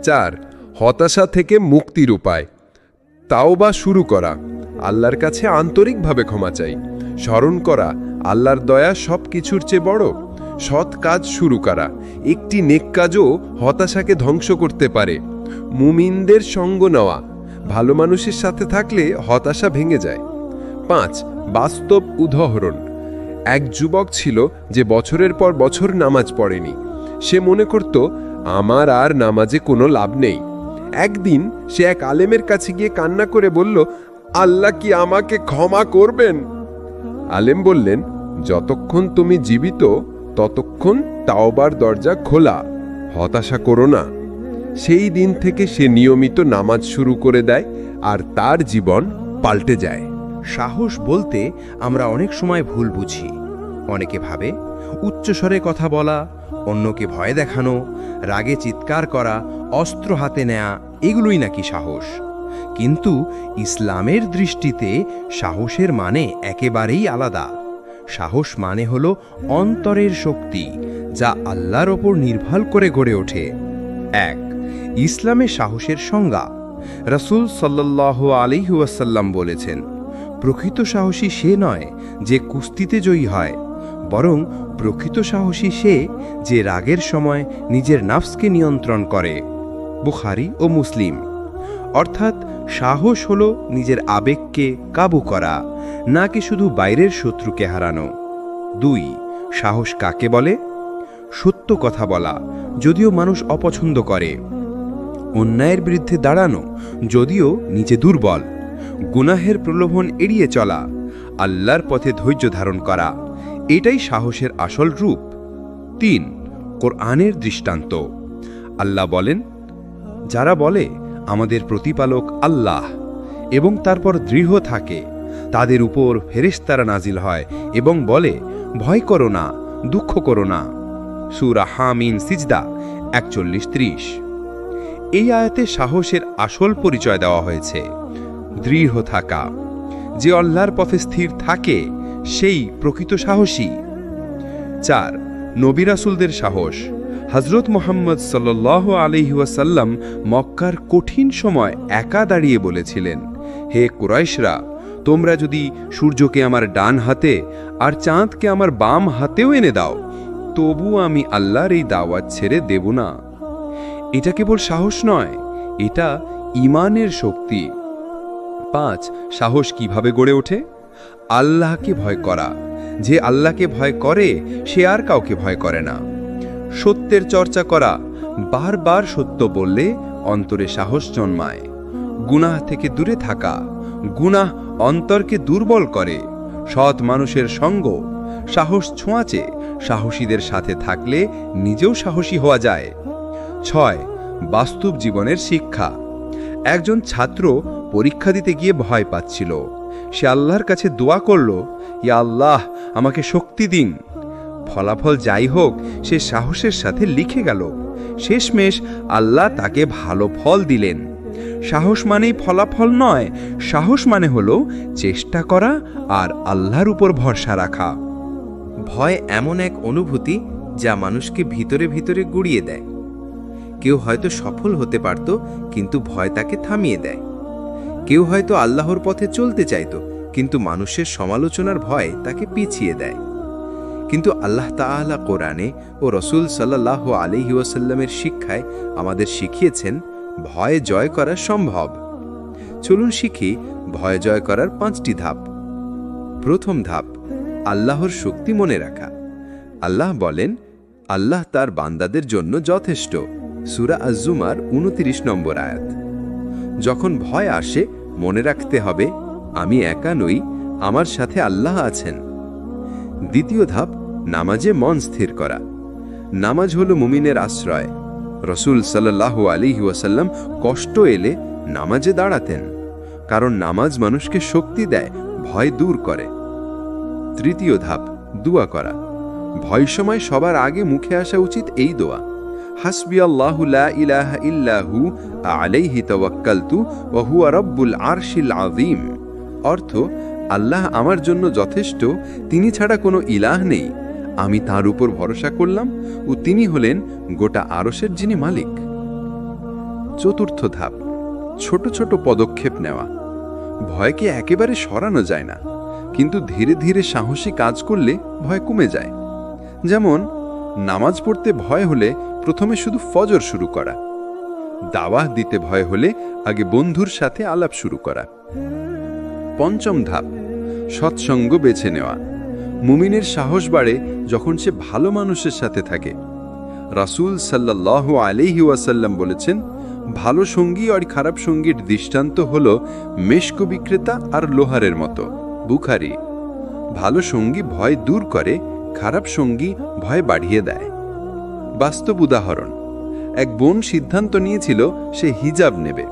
4. হতাশা থেকে মুক্তির উপায়। তাওবা শুরু করা, আল্লাহর কাছে আন্তরিকভাবে ক্ষমা চাই, স্মরণ করা আল্লাহর দয়া সব কিছুর চেয়ে বড়। সৎ কাজ শুরু করা, একটি নেক কাজও হতাশাকে ধ্বংস করতে পারে। মুমিনদের সঙ্গ নেওয়া, ভালো মানুষের সাথে থাকলে হতাশা ভেঙে যায়। 5. বাস্তব উদাহরণ। এক যুবক ছিল যে বছরের পর বছর নামাজ পড়েনি। সে মনে করত, আমার আর নামাজে কোনো লাভ নেই। একদিন সে এক আলেমের কাছে গিয়ে কান্না করে বলল, আল্লাহ কি আমাকে ক্ষমা করবেন? আলেম বললেন, যতক্ষণ তুমি জীবিত ততক্ষণ তাওবার দরজা খোলা, হতাশা করো না। সেই দিন থেকে সে নিয়মিত নামাজ শুরু করে দেয়, আর তার জীবন পাল্টে যায়। সাহস বলতে আমরা অনেক সময় ভুল বুঝি। অনেকে ভাবে উচ্চস্বরে কথা বলা, অন্যকে ভয় দেখানো, রাগে চিৎকার করা, অস্ত্র হাতে নেয়া, এগুলোই নাকি সাহস। কিন্তু ইসলামের দৃষ্টিতে সাহসের মানে একেবারেই আলাদা। সাহস মানে হল অন্তরের শক্তি, যা আল্লাহর ওপর নির্ভর করে গড়ে ওঠে। 1. ইসলামে সাহসের সংজ্ঞা। রাসূল সাল্লাল্লাহু আলাইহি ওয়াসাল্লাম বলেছেন, প্রকৃত সাহসী সে নয় যে কুস্তিতে জয়ী হয়, বরং প্রকৃত সাহসী সে যে রাগের সময় নিজের নাফসকে নিয়ন্ত্রণ করে। বুখারী ও মুসলিম। অর্থাৎ সাহস হল নিজের আবেগকে কাবু করা, নাকি শুধু বাইরের শত্রুকে হারানো। 2. সাহস কাকে বলে? সত্য কথা বলা, যদিও মানুষ অপছন্দ করে। অন্যায়ের বিরুদ্ধে দাঁড়ানো, যদিও নিজে দুর্বল। গুনাহের প্রলোভন এড়িয়ে চলা, আল্লাহর পথে ধৈর্য ধারণ করা, এটাই সাহসের আসল রূপ। 3. কোরআনের দৃষ্টান্ত। আল্লাহ বলেন, যারা বলে আমাদের প্রতিপালক আল্লাহ এবং তারপর দৃঢ় থাকে, তাদের উপর ফেরেশতারা নাজিল হয় এবং বলে, ভয় করো না, দুঃখ করো না। সূরা হামিম সিজদা 41-30। এই আয়াতে সাহসের আসল পরিচয় দেওয়া হয়েছে, দৃঢ় থাকা। যে আল্লাহর পথে স্থির থাকে সেই প্রকৃত সাহসী। 4. নবী রাসূলদের সাহস। হযরত মুহাম্মদ সাল্লাল্লাহু আলাইহি ওয়াসাল্লাম মক্কার কঠিন সময় একা দাঁড়িয়ে বলেছিলেন, হে কুরাইশরা, তোমরা যদি সূর্যকে আমার ডান হাতে আর চাঁদকে আমার বাম হাতেও এনে দাও, তবু আমি আল্লাহর এই দাওয়াত ছেড়ে দেব না। এটা কেবল সাহস নয়, এটা ঈমানের শক্তি। 5. সাহস কিভাবে গড়ে ওঠে? আল্লাহকে ভয় করা। যে আল্লাহকে ভয় করে সে আর কাউকে ভয় করে না। সত্যের চর্চা করা, বারবার সত্য বললে অন্তরে সাহস জন্মায়। গুনাহ থেকে দূরে থাকা, গুনাহ অন্তরকে দুর্বল করে। সৎ মানুষের সঙ্গ, সাহস ছোঁয়াচে, সাহসীদের সাথে থাকলে নিজেও সাহসী হওয়া যায়। 6. বাস্তব জীবনের শিক্ষা। একজন ছাত্র পরীক্ষা দিতে গিয়ে ভয় পাচ্ছিল। সে আল্লাহর কাছে দোয়া করল, ইয়া আল্লাহ, আমাকে শক্তি দিন। ফলাফল যাই হোক, সে সাহসের সাথে লিখে গেল। শেষমেশ আল্লাহ তাকে ভালো ফল দিলেন। সাহস মানেই ফলাফল নয়, সাহস মানে হলো চেষ্টা করা আর আল্লাহর উপর ভরসা রাখা। ভয় এমন এক অনুভূতি যা মানুষকে ভিতরে ভিতরে গুড়িয়ে দেয়। কেউ হয়তো সফল হতে পারত, কিন্তু ভয় তাকে থামিয়ে দেয়। কেউ হয়তো আল্লাহর পথে চলতে চাইত, কিন্তু মানুষের সমালোচনার ভয় তাকে পিছিয়ে দেয়। কিন্তু আল্লাহ তাআলা কোরআনে ও রাসূল সাল্লাল্লাহু আলাইহি ওয়াসাল্লামের শিক্ষায় আমাদের শিখিয়েছেন ভয় জয় করা সম্ভব। চলুন শিখি ভয় জয় করার 5টি ধাপ। প্রথম ধাপ, আল্লাহর শক্তি মনে রাখা। আল্লাহ বলেন, আল্লাহ তার বান্দাদের জন্য যথেষ্ট। সূরা আজ-জুমার 29 নম্বর আয়াত। যখন ভয় আসে, মনে রাখতে হবে, আমি একা নই, আমার সাথে আল্লাহ আছেন। দ্বিতীয় ধাপ, নামাজে মন স্থির করা। নামাজ হলো মুমিনের আশ্রয়। রাসূল সাল্লাল্লাহু আলাইহি ওয়াসাল্লাম কষ্ট এলে নামাজে দাঁড়াতেন, কারণ নামাজ মানুষকে শক্তি দেয়, ভয় দূর করে। তৃতীয় ধাপ, দোয়া করা। ভয় সময় সবার আগে মুখে আসা উচিত এই দোয়া, হাসবিয়াল্লাহু লা ইলাহা ইল্লাহু আলাইহি তাওয়াক্কালতু ওয়া হুয়া রাব্বুল আরশিল আযীম। অর্থ, আল্লাহ আমার জন্য যথেষ্ট, তিনি ছাড়া কোনো ইলাহ নেই, আমি তার উপর ভরসা করলাম ও তিনি হলেন গোটা আরশের যিনি মালিক। চতুর্থ ধাপ, ছোট ছোট পদক্ষেপ নেওয়া। ভয়কে একেবারে সরানো যায় না, কিন্তু ধীরে ধীরে সাহসী কাজ করলে ভয় কমে যায়। যেমন নামাজ পড়তে ভয় হলে প্রথমে শুধু ফজর শুরু করা। দাওয়াহ দিতে ভয় হলে আগে বন্ধুর সাথে আলাপ শুরু করা। পঞ্চম ধাপ, সৎসঙ্গ বেছে নেওয়া। মুমিনের সাহস বাড়ে যখন সে ভালো মানুষের সাথে থাকে। রাসূল সাল্লাল্লাহু আলাইহি ওয়াসাল্লাম বলেছেন, ভালো সঙ্গী আর খারাপ সঙ্গীর দৃষ্টান্ত হল মেশক বিক্রেতা আর লোহারের মতো। বুখারী। ভালো সঙ্গী ভয় দূর করে, খারাপ সঙ্গী ভয় বাড়িয়ে দেয়। বাস্তব উদাহরণ, এক বোন সিদ্ধান্ত নিয়েছিল সে হিজাব নেবে,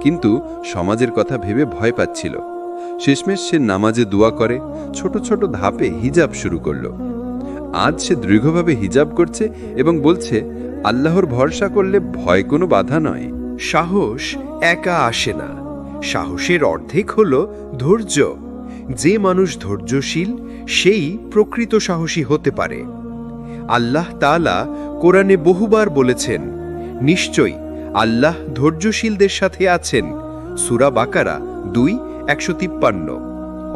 কিন্তু সমাজের কথা ভেবে ভয় পাচ্ছিল। শেষমেশ সে নামাজে দোয়া করে ছোট ছোট ধাপে হিজাব শুরু করল। আজ সে দৃঢ়ভাবে হিজাব করছে এবং বলছে, আল্লাহর ভরসা করলে ভয় কোনো বাধা নয়। সাহস একা আসে না, সাহসের অর্ধেক হল ধৈর্য। যে মানুষ ধৈর্যশীল সেই প্রকৃত সাহসী হতে পারে। আল্লাহ তাআলা কোরআনে বহুবার বলেছেন, নিশ্চয়ই আল্লাহ ধৈর্যশীলদের সাথে আছেন। সূরা বাকারা 2:153।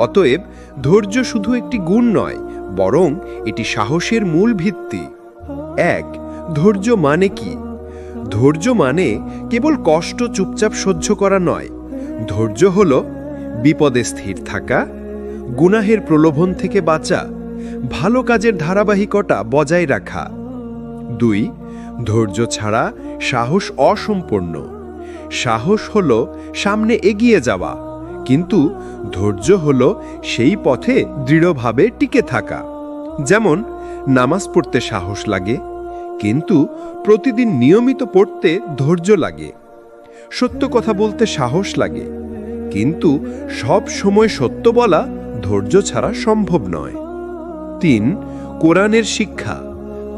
অতএব ধৈর্য শুধু একটি গুণ নয়, বরং এটি সাহসের মূল ভিত্তি। 1. ধৈর্য মানে কি? ধৈর্য মানে কেবল কষ্ট চুপচাপ সহ্য করা নয়। ধৈর্য হল বিপদে স্থির থাকা, গুনাহের প্রলোভন থেকে বাঁচা, ভালো কাজের ধারাবাহিকতা বজায় রাখা। 2. ধৈর্য ছাড়া সাহস অসম্পূর্ণ। সাহস হল সামনে এগিয়ে যাওয়া, কিন্তু ধৈর্য হল সেই পথে দৃঢ়ভাবে টিকে থাকা। যেমন নামাজ পড়তে সাহস লাগে, কিন্তু প্রতিদিন নিয়মিত পড়তে ধৈর্য লাগে। সত্য কথা বলতে সাহস লাগে, কিন্তু সব সময় সত্য বলা ধৈর্য ছাড়া সম্ভব নয়। 3. কোরআনের শিক্ষা।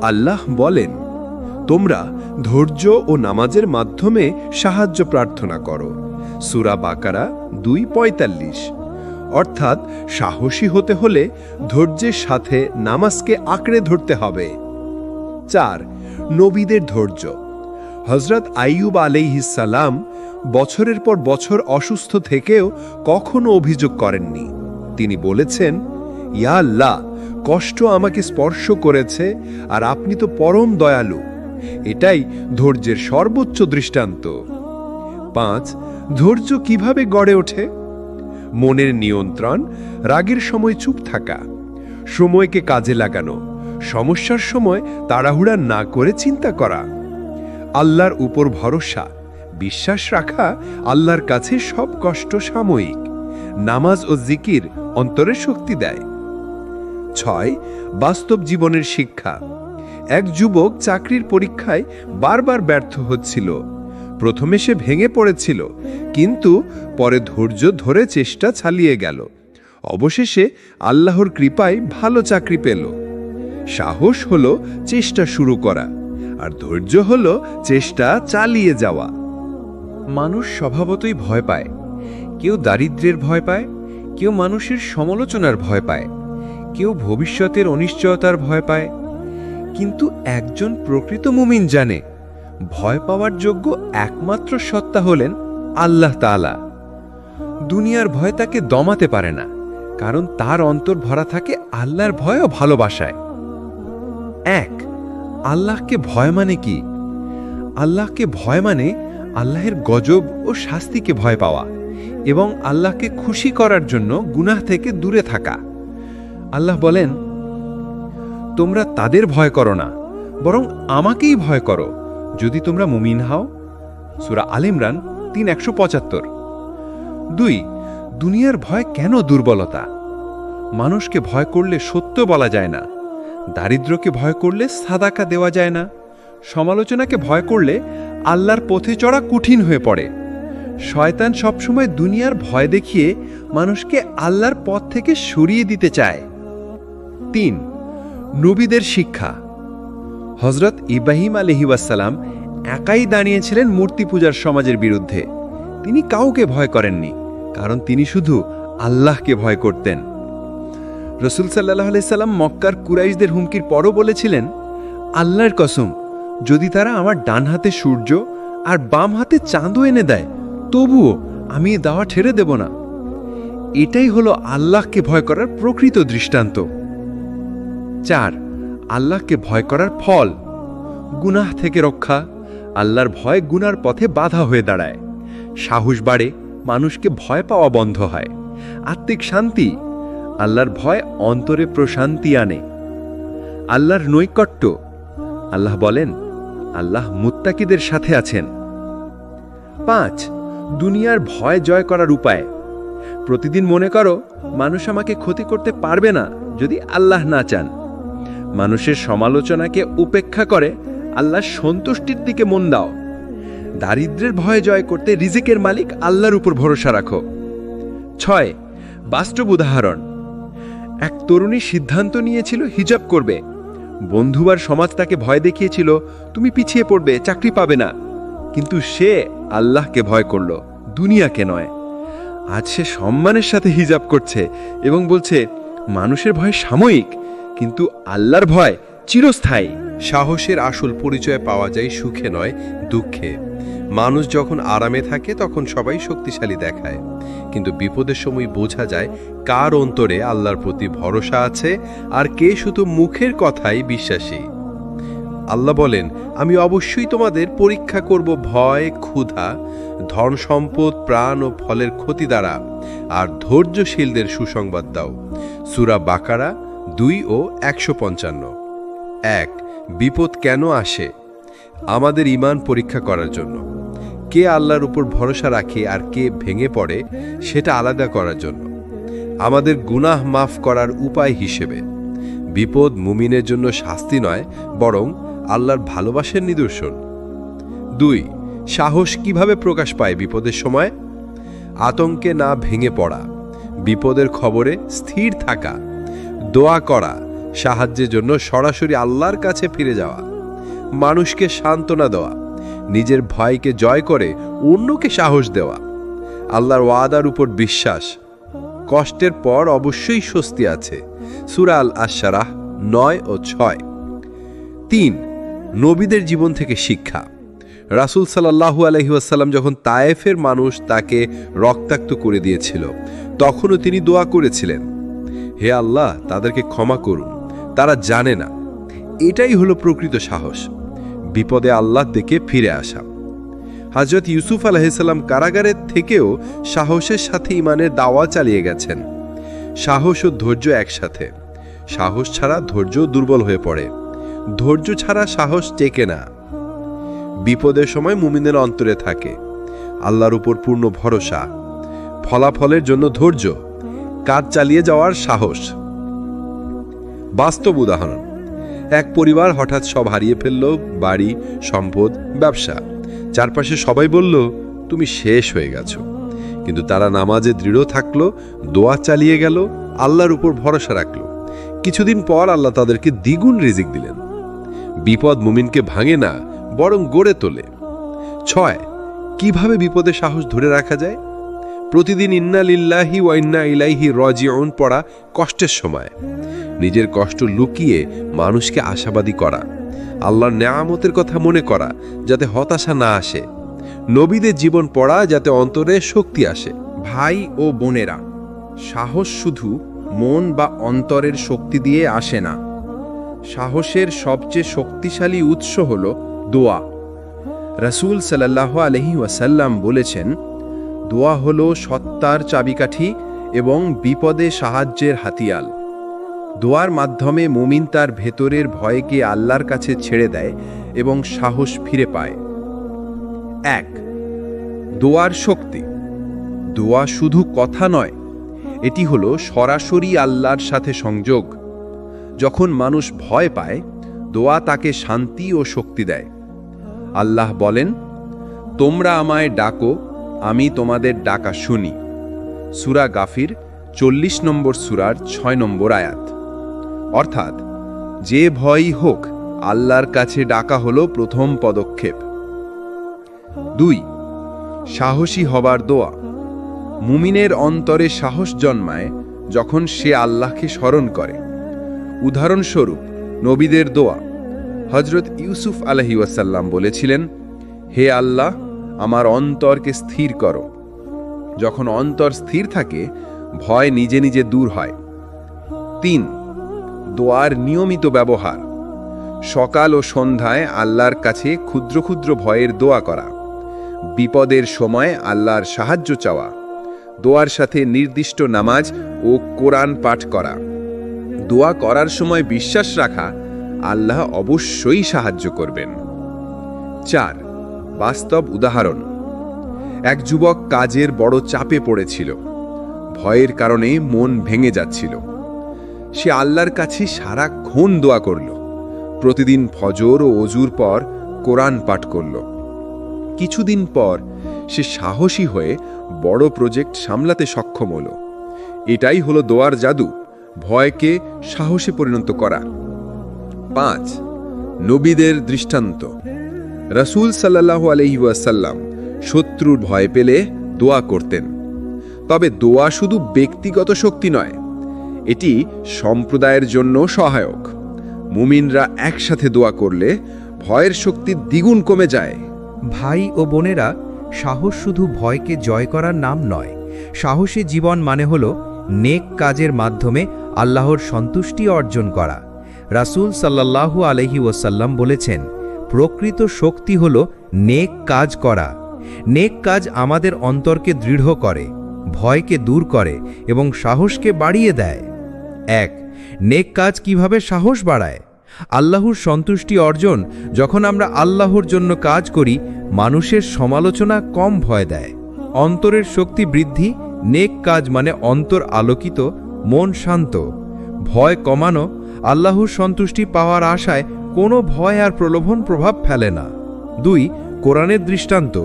আল্লাহ বলেন, তোমরা ধৈর্য ও নামাজের মাধ্যমে সাহায্য প্রার্থনা করো। সূরা বাকারা 2:45। অর্থাৎ সাহসী হতে হলে ধৈর্যের সাথে নামাজকে আঁকড়ে ধরতে হবে। 4. নবীদের ধৈর্য। হযরত আইয়ুব আলাইহিস সালাম বছরের পর বছর অসুস্থ থেকেও কখনো অভিযোগ করেননি। তিনি বলেছেন, ইয়া আল্লাহ, কষ্ট আমাকে স্পর্শ করেছে আর আপনি তো পরম দয়ালু। এটাই ধৈর্যের সর্বোচ্চ দৃষ্টান্ত। 5. ধৈর্য কিভাবে গড়ে ওঠে? মনের নিয়ন্ত্রণ, রাগের সময় চুপ থাকা, সময়কে কাজে লাগানো, সমস্যার সময় তাড়াহুড়া না করে চিন্তা করা, আল্লাহর উপর ভরসা, বিশ্বাস রাখা আল্লাহর কাছে সব কষ্ট সাময়িক। নামাজ ও জিকির অন্তরে শক্তি দেয়। 6. বাস্তব জীবনের শিক্ষা। এক যুবক চাকরির পরীক্ষায় বারবার ব্যর্থ হচ্ছিল। প্রথমে সে ভেঙে পড়েছিল, কিন্তু পরে ধৈর্য ধরে চেষ্টা চালিয়ে গেল। অবশেষে আল্লাহর কৃপায় ভালো চাকরি পেল। সাহস হলো চেষ্টা শুরু করা, আর ধৈর্য হলো চেষ্টা চালিয়ে যাওয়া। মানুষ স্বভাবতই ভয় পায়। কেউ দারিদ্র্যের ভয় পায়, কেউ মানুষের সমালোচনার ভয় পায়, কেউ ভবিষ্যতের অনিশ্চয়তার ভয় পায়। কিন্তু একজন প্রকৃত মুমিন জানে, ভয় পাওয়ার যোগ্য একমাত্র সত্তা হলেন আল্লাহ তাআলা। দুনিয়ার ভয় তাকে দমাতে পারে না, কারণ তার অন্তর ভরা থাকে আল্লাহর ভয় ও ভালোবাসায়। 1. আল্লাহকে ভয় মানে কি? আল্লাহকে ভয় মানে আল্লাহের গজব ও শাস্তিকে ভয় পাওয়া এবং আল্লাহকে খুশি করার জন্য গুনাহ থেকে দূরে থাকা। আল্লাহ বলেন, তোমরা তাদের ভয় করো না, বরং আমাকেই ভয় করো যদি তোমরা মুমিন হও। সূরা আল ইমরান 3:175। 2. দুনিয়ার ভয় কেন দুর্বলতা? মানুষকে ভয় করলে সত্য বলা যায় না, দারিদ্র্যকে ভয় করলে সাদাকা দেওয়া যায় না, সমালোচনাকে ভয় করলে আল্লাহর পথে চড়া কঠিন হয়ে পড়ে। শয়তান সবসময় দুনিয়ার ভয় দেখিয়ে মানুষকে আল্লাহর পথ থেকে সরিয়ে দিতে চায়। 3. নবীদের শিক্ষা। হযরত ইব্রাহিম আলাইহিসসালাম একাই দাঁড়িয়েছিলেন মূর্তি পূজার সমাজের বিরুদ্ধে। তিনি কাউকে ভয় করেননি, কারণ তিনি শুধু আল্লাহকে ভয় করতেন। রাসূল সাল্লাল্লাহু আলাইহি সাল্লাম মক্কার কুরাইশদের হুমকির পরও বলেছিলেন, আল্লাহর কসম, যদি তারা আমার ডান হাতে সূর্য আর বাম হাতে চাঁদও এনে দেয়, তবুও আমি এ দাওয়া ছেড়ে দেব না। এটাই হলো আল্লাহকে ভয় করার প্রকৃত দৃষ্টান্ত। 4. আল্লাহকে ভয় করার ফল। গুনাহ থেকে রক্ষা। আল্লাহর ভয় গুনার পথে বাধা হয়ে দাঁড়ায়। সাহস বাড়ে, মানুষকে ভয় পাওয়া বন্ধ হয়। আত্মিক শান্তি। আল্লাহর ভয় অন্তরে প্রশান্তি আনে। আল্লাহর নৈকট্য। আল্লাহ বলেন, আল্লাহ মুত্তাকিদের সাথে আছেন। 5. দুনিয়ার ভয় জয় করার উপায়। প্রতিদিন মনে করো, মানুষ আমাকে ক্ষতি করতে পারবে না যদি আল্লাহ না চান। মানুষের সমালোচনাকে উপেক্ষা করে আল্লাহর সন্তুষ্টির দিকে মন দাও। দারিদ্র্যের ভয় জয় করতে রিজিকের মালিক আল্লাহর উপর ভরসা রাখো। 6. বাস্তব উদাহরণ। এক তরুণী সিদ্ধান্ত নিয়েছিল হিজাব করবে। বন্ধু আর সমাজ তাকে ভয় দেখিয়েছিল, তুমি পিছিয়ে পড়বে, চাকরি পাবে না। কিন্তু সে আল্লাহকে ভয় করল, দুনিয়াকে নয়। আজ সে সম্মানের সাথে হিজাব করছে এবং বলছে মানুষের ভয় সাময়িক, কিন্তু আল্লাহর ভয় চিরস্থায়ী। সাহসের আসল পরিচয় পাওয়া যায় সুখে নয়, দুঃখে। মানুষ যখন আরামে থাকে তখন সবাই শক্তিশালী দেখায়, কিন্তু বিপদের সময় বোঝা যায় কার অন্তরে আল্লাহর প্রতি ভরসা আছে আর কে শুধু মুখের কথাই বিশ্বাসী। আল্লাহ বলেন, আমি অবশ্যই তোমাদের পরীক্ষা করব ভয়, ক্ষুধা, ধন সম্পদ, প্রাণ ও ফলের ক্ষতি দ্বারা, আর ধৈর্যশীলদের সুসংবাদ দাও। সূরা বাকারা 2 ও 155। 1. বিপদ কেন আসে? আমাদের ঈমান পরীক্ষা করার জন্য। কে আল্লাহর উপর ভরসা রাখে আর কে ভেঙে পড়ে সেটা আলাদা করার জন্য। আমাদের গুনাহ মাফ করার উপায় হিসেবে। বিপদ মুমিনের জন্য শাস্তি নয়, বরং আল্লাহর ভালোবাসার নিদর্শন। 2. সাহস কিভাবে প্রকাশ পায় বিপদের সময়? আতঙ্কে না ভেঙে পড়া, বিপদের খবরে স্থির থাকা, দোয়া করা, সাহায্যের জন্য সরাসরি আল্লাহর কাছে ফিরে যাওয়া, মানুষকে সান্ত্বনা দেওয়া, নিজের ভয়কে জয় করে অন্যকে সাহস দেওয়া, আল্লাহর ওয়াদার উপর বিশ্বাস। কষ্টের পর অবশ্যই স্বস্তি আছে। সূরা আল আশ-শারাহ 9 ও 6। 3. নবীদের জীবন থেকে শিক্ষা। রাসূল সাল্লাল্লাহু আলাইহি ওয়াসাল্লাম যখন তায়েফের মানুষ তাকে রক্তাক্ত করে দিয়েছিল, তখনও তিনি দোয়া করেছিলেন, হে আল্লাহ, তাদেরকে ক্ষমা করুন, তারা জানে না। এটাই হলো প্রকৃত সাহস, বিপদে আল্লাহ দেখে ফিরে আসা। হযরত ইউসুফ আলাইহিসসালাম কারাগারের থেকেও সাহসের সাথে ঈমানের দাওয়া চালিয়ে গেছেন। সাহস ও ধৈর্য একসাথে। সাহস ছাড়া ধৈর্য দুর্বল হয়ে পড়ে, ধৈর্য ছাড়া সাহস টেকে না। বিপদের সময় মুমিনের অন্তরে থাকে আল্লাহর উপর পূর্ণ ভরসা, ফলাফলের জন্য ধৈর্য, কাজ চালিয়ে যাওয়ার সাহস। বাস্তব উদাহরণ, এক পরিবার হঠাৎ সব হারিয়ে ফেলল, বাড়ি, সম্পদ, ব্যবসা। চারপাশে সবাই বলল, তুমি শেষ হয়ে গেছো। কিন্তু তারা নামাজে দৃঢ় থাকলো, দোয়া চালিয়ে গেল, আল্লাহর উপর ভরসা রাখলো। কিছুদিন পর আল্লাহ তাদেরকে দ্বিগুণ রিজিক দিলেন। বিপদ মুমিনকে ভাঙে না, বরং গড়ে তোলে। 6. কিভাবে বিপদে সাহস ধরে রাখা যায়? প্রতিদিন ইন্না লিল্লাহি ওয়া ইন্না ইলাইহি রাজিউন পড়া কষ্টের সময়। নিজের কষ্ট লুকিয়ে মানুষকে আশাবাদী করা, আল্লাহর নেয়ামতের কথা মনে করা যাতে হতাশা না আসে, নবীদের জীবন পড়া যাতে অন্তরে শক্তি আসে। ভাই ও বোনেরা, সাহস শুধু মন বা অন্তরের শক্তি দিয়ে আসে না। সাহসের সবচেয়ে শক্তিশালী উৎস হল দোয়া। রাসূল সাল্লাল্লাহু আলাইহি ওয়াসাল্লাম বলেছেন, দোয়া হল সত্তার চাবিকাঠি এবং বিপদে সাহায্যের হাতিয়ার। দোয়ার মাধ্যমে মুমিন তার ভেতরের ভয়কে আল্লাহর কাছে ছেড়ে দেয় এবং সাহস ফিরে পায়। 1. দোয়ার শক্তি। দোয়া শুধু কথা নয়, এটি হলো সরাসরি আল্লাহর সাথে সংযোগ। যখন মানুষ ভয় পায়, দোয়া তাকে শান্তি ও শক্তি দেয়। আল্লাহ বলেন, তোমরা আমায় ডাকো, আমি তোমাদের ডাকা শুনি। সূরা গাফির 40 নম্বর সূরার 6 নম্বর আয়াত। অর্থাৎ যে ভয়ই হোক, আল্লাহর কাছে ডাকা হলো প্রথম পদক্ষেপ। 2. সাহসী হবার দোয়া। মুমিনের অন্তরে সাহস জন্মায় যখন সে আল্লাহকে স্মরণ করে। উদাহরণস্বরূপ নবীদের দোয়া। হযরত ইউসুফ আলাইহিস সালাম বলেছিলেন, হে আল্লাহ, আমার অন্তরকে স্থির করো। যখন অন্তর স্থির থাকে, ভয় নিজে নিজে দূর হয়। 3. দোয়ার নিয়মিত ব্যবহার। সকাল ও সন্ধ্যায় আল্লাহর কাছে ক্ষুদ্র ক্ষুদ্র ভয়ের দোয়া করা, বিপদের সময় আল্লাহর সাহায্য চাওয়া, দোয়ার সাথে নির্দিষ্ট নামাজ ও কোরআন পাঠ করা। দোয়া করার সময় বিশ্বাস রাখা, আল্লাহ অবশ্যই সাহায্য করবেন। 4. বাস্তব উদাহরণ। এক যুবক কাজের বড় চাপে পড়েছিল। ভয়ের কারণে মন ভেঙে যাচ্ছিল। সে আল্লাহর কাছে সারাক্ষণ দোয়া করল। প্রতিদিন ফজর ও ওজুর পর কোরআন পাঠ করল। কিছুদিন পর সে সাহসী হয়ে বড় প্রজেক্ট সামলাতে সক্ষম হল। এটাই হলো দোয়ার জাদু, ভয়কে সাহসে পরিণত করা। 5. নবীদের দৃষ্টান্ত। রাসূল সাল্লাল্লাহু আলাইহি ওয়াসাল্লাম শত্রুর ভয় পেলে দোয়া করতেন। তবে দোয়া শুধু ব্যক্তিগত শক্তি নয়, এটি সম্প্রদায়ের জন্য সহায়ক। মুমিনরা একসাথে দোয়া করলে ভয়ের শক্তি দ্বিগুণ কমে যায়। ভাই ও বোনেরা, সাহস শুধু ভয়কে জয় করার নাম নয়। সাহসী জীবন মানে হল নেক কাজের মাধ্যমে আল্লাহর সন্তুষ্টি অর্জন করা। রাসূল সাল্লাল্লাহু আলাইহি ওয়াসাল্লাম বলেছেন, প্রকৃত শক্তি হল নেক কাজ করা। নেক কাজ আমাদের অন্তরকে দৃঢ় করে, ভয়কে দূর করে এবং সাহসকে বাড়িয়ে দেয়। ১. নেক কাজ কিভাবে সাহস বাড়ায়? আল্লাহর সন্তুষ্টি অর্জন। যখন আমরা আল্লাহর জন্য কাজ করি, মানুষের সমালোচনা কম ভয় দেয়। অন্তরের শক্তি বৃদ্ধি। নেক কাজ মানে অন্তর আলোকিত, মন শান্ত। ভয় কমানো। আল্লাহর সন্তুষ্টি পাওয়ার আশায় কোনো ভয় আর প্রলোভন প্রভাব ফেলে না। ২. কোরআনের দৃষ্টান্ত।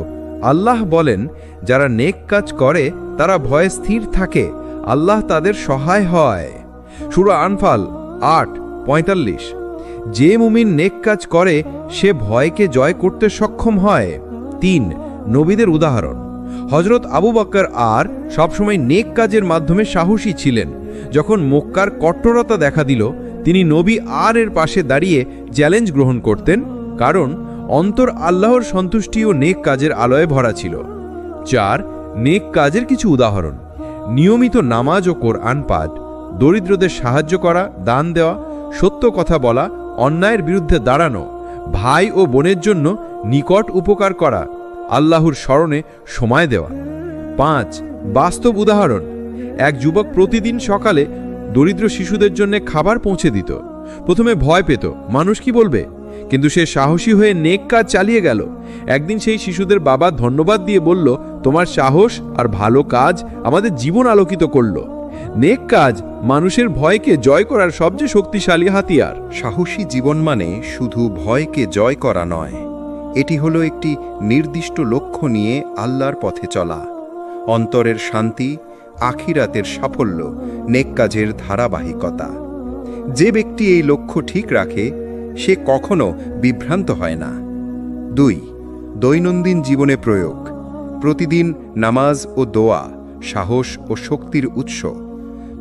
আল্লাহ বলেন, যারা নেক কাজ করে তারা ভয়ে স্থির থাকে, আল্লাহ তাদের সহায় হয়। সূরা আনফাল ৮:৪৫। যে মুমিন নেক কাজ করে সে ভয়কে জয় করতে সক্ষম হয়। ৩. নবীদের উদাহরণ। হযরত আবু বকর সবসময় নেক কাজের মাধ্যমে সাহসী ছিলেন। যখন মক্কার কট্টরতা দেখা দিল, তিনি নবী এর পাশে দাঁড়িয়ে চ্যালেঞ্জ গ্রহণ করতেন, কারণ অন্তর আল্লাহর সন্তুষ্টি ও নেক কাজের আলোয় ভরা ছিল। ৪. নেক কাজের কিছু উদাহরণ। নিয়মিত নামাজ ও কোরআন পাঠ, দরিদ্রদের সাহায্য করা, দান দেওয়া, সত্য কথা বলা, অন্যায়ের বিরুদ্ধে দাঁড়ানো, ভাই ও বোনের জন্য নিকট উপকার করা, আল্লাহর স্মরণে সময় দেওয়া। ৫. বাস্তব উদাহরণ। এক যুবক প্রতিদিন সকালে দরিদ্র শিশুদের জন্য খাবার পৌঁছে দিত। প্রথমে ভয় পেত, মানুষ কি বলবে, কিন্তু সে সাহসী হয়ে নেক কাজ চালিয়ে গেল। একদিন সেই শিশুদের বাবা ধন্যবাদ দিয়ে বলল, তোমার সাহস আর ভালো কাজ আমাদের জীবন আলোকিত করল। নেক কাজ মানুষের ভয়কে জয় করার সবচেয়ে শক্তিশালী হাতিয়ার। সাহসী জীবন মানে শুধু ভয়কে জয় করা নয়, এটি হলো একটি নির্দিষ্ট লক্ষ্য নিয়ে আল্লাহর পথে চলা। অন্তরের শান্তি, আখিরাতের সাফল্য, নেক কাজের ধারাবাহিকতা। যে ব্যক্তি এই লক্ষ্য ঠিক রাখে সে কখনো বিভ্রান্ত হয় না। ২. দৈনন্দিন জীবনে প্রয়োগ। প্রতিদিন নামাজ ও দোয়া সাহস ও শক্তির উৎস।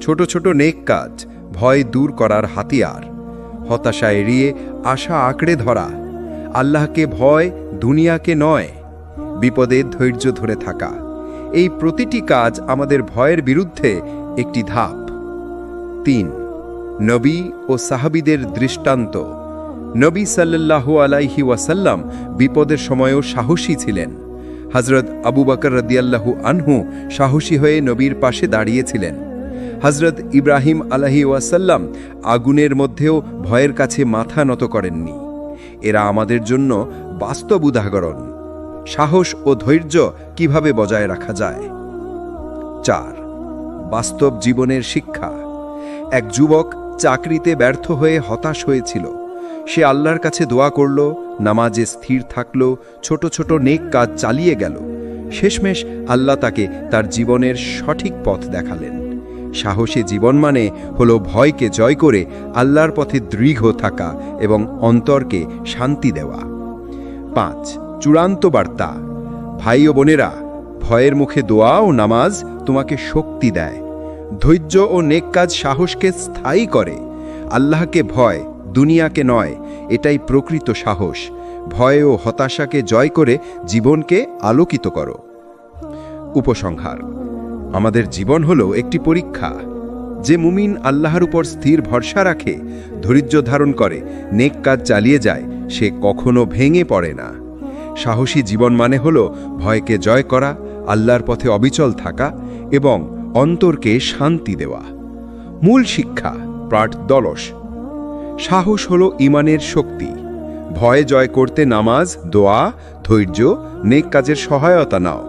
ছোট ছোট নেক কাজ ভয় দূর করার হাতিয়ার। হতাশা এড়িয়ে আশা আঁকড়ে ধরা। আল্লাহকে ভয়, দুনিয়াকে নয়। বিপদে ধৈর্য ধরে থাকা। এই প্রতিটি কাজ আমাদের ভয়ের বিরুদ্ধে একটি ধাপ। ৩. নবী ও সাহাবীদের দৃষ্টান্ত। নবী সাল্লাল্লাহু আলাইহি ওয়াসাল্লাম বিপদের সময়ও সাহসী ছিলেন। হযরত আবু বকর রাদিয়াল্লাহু আনহু সাহসী হয়ে নবীর পাশে দাঁড়িয়েছিলেন। হযরত ইব্রাহিম আলাইহি ওয়াসাল্লাম আগুনের মধ্যেও ভয়ের কাছে মাথা নত করেননি। এরা আমাদের জন্য বাস্তব উদাহরণ, সাহস ও ধৈর্য কিভাবে বজায় রাখা যায়। ৪. বাস্তব জীবনের শিক্ষা। এক যুবক চাকরিতে ব্যর্থ হয়ে হতাশ হয়েছিল। সে আল্লাহর কাছে দোয়া করল, নামাজে স্থির থাকল, ছোট ছোট নেক কাজ চালিয়ে গেল। শেষমেশ আল্লাহ তাকে তার জীবনের সঠিক পথ দেখালেন। সাহসী জীবন মানে হলো ভয়কে জয় করে আল্লাহর পথে দৃঢ় থাকা এবং অন্তরকে শান্তি দেওয়া। ৫. চূড়ান্ত বার্তা। ভাই ও বোনেরা, ভয়ের মুখে দোয়া ও নামাজ তোমাকে শক্তি দেয়। ধৈর্য ও নেক কাজ সাহসকে স্থায়ী করে। আল্লাহকে ভয়, দুনিয়াকে নয়, এটাই প্রকৃত সাহস। ভয় ও হতাশাকে জয় করে জীবনকে আলোকিত করো। উপসংহার। আমাদের জীবন হলো একটি পরীক্ষা। যে মুমিন আল্লাহর উপর স্থির ভরসা রাখে, ধৈর্য ধারণ করে, নেক কাজ চালিয়ে যায়, সে কখনো ভেঙে পড়ে না। সাহসী জীবন মানে হলো ভয়কে জয় করা, আল্লাহর পথে অবিচল থাকা এবং অন্তরকে শান্তি দেওয়া। মূল শিক্ষা পাঠ ১০। সাহস হলো ঈমানের শক্তি। ভয় জয় করতে নামাজ, দোয়া, ধৈর্য, নেক কাজের সহায়তা নাও।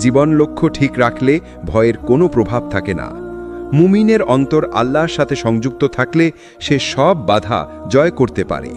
জীবন লক্ষ্য ঠিক রাখলে ভয়ের কোনো প্রভাব থাকে না। মুমিনের অন্তর আল্লাহর সাথে সংযুক্ত থাকলে সে সব বাধা জয় করতে পারে।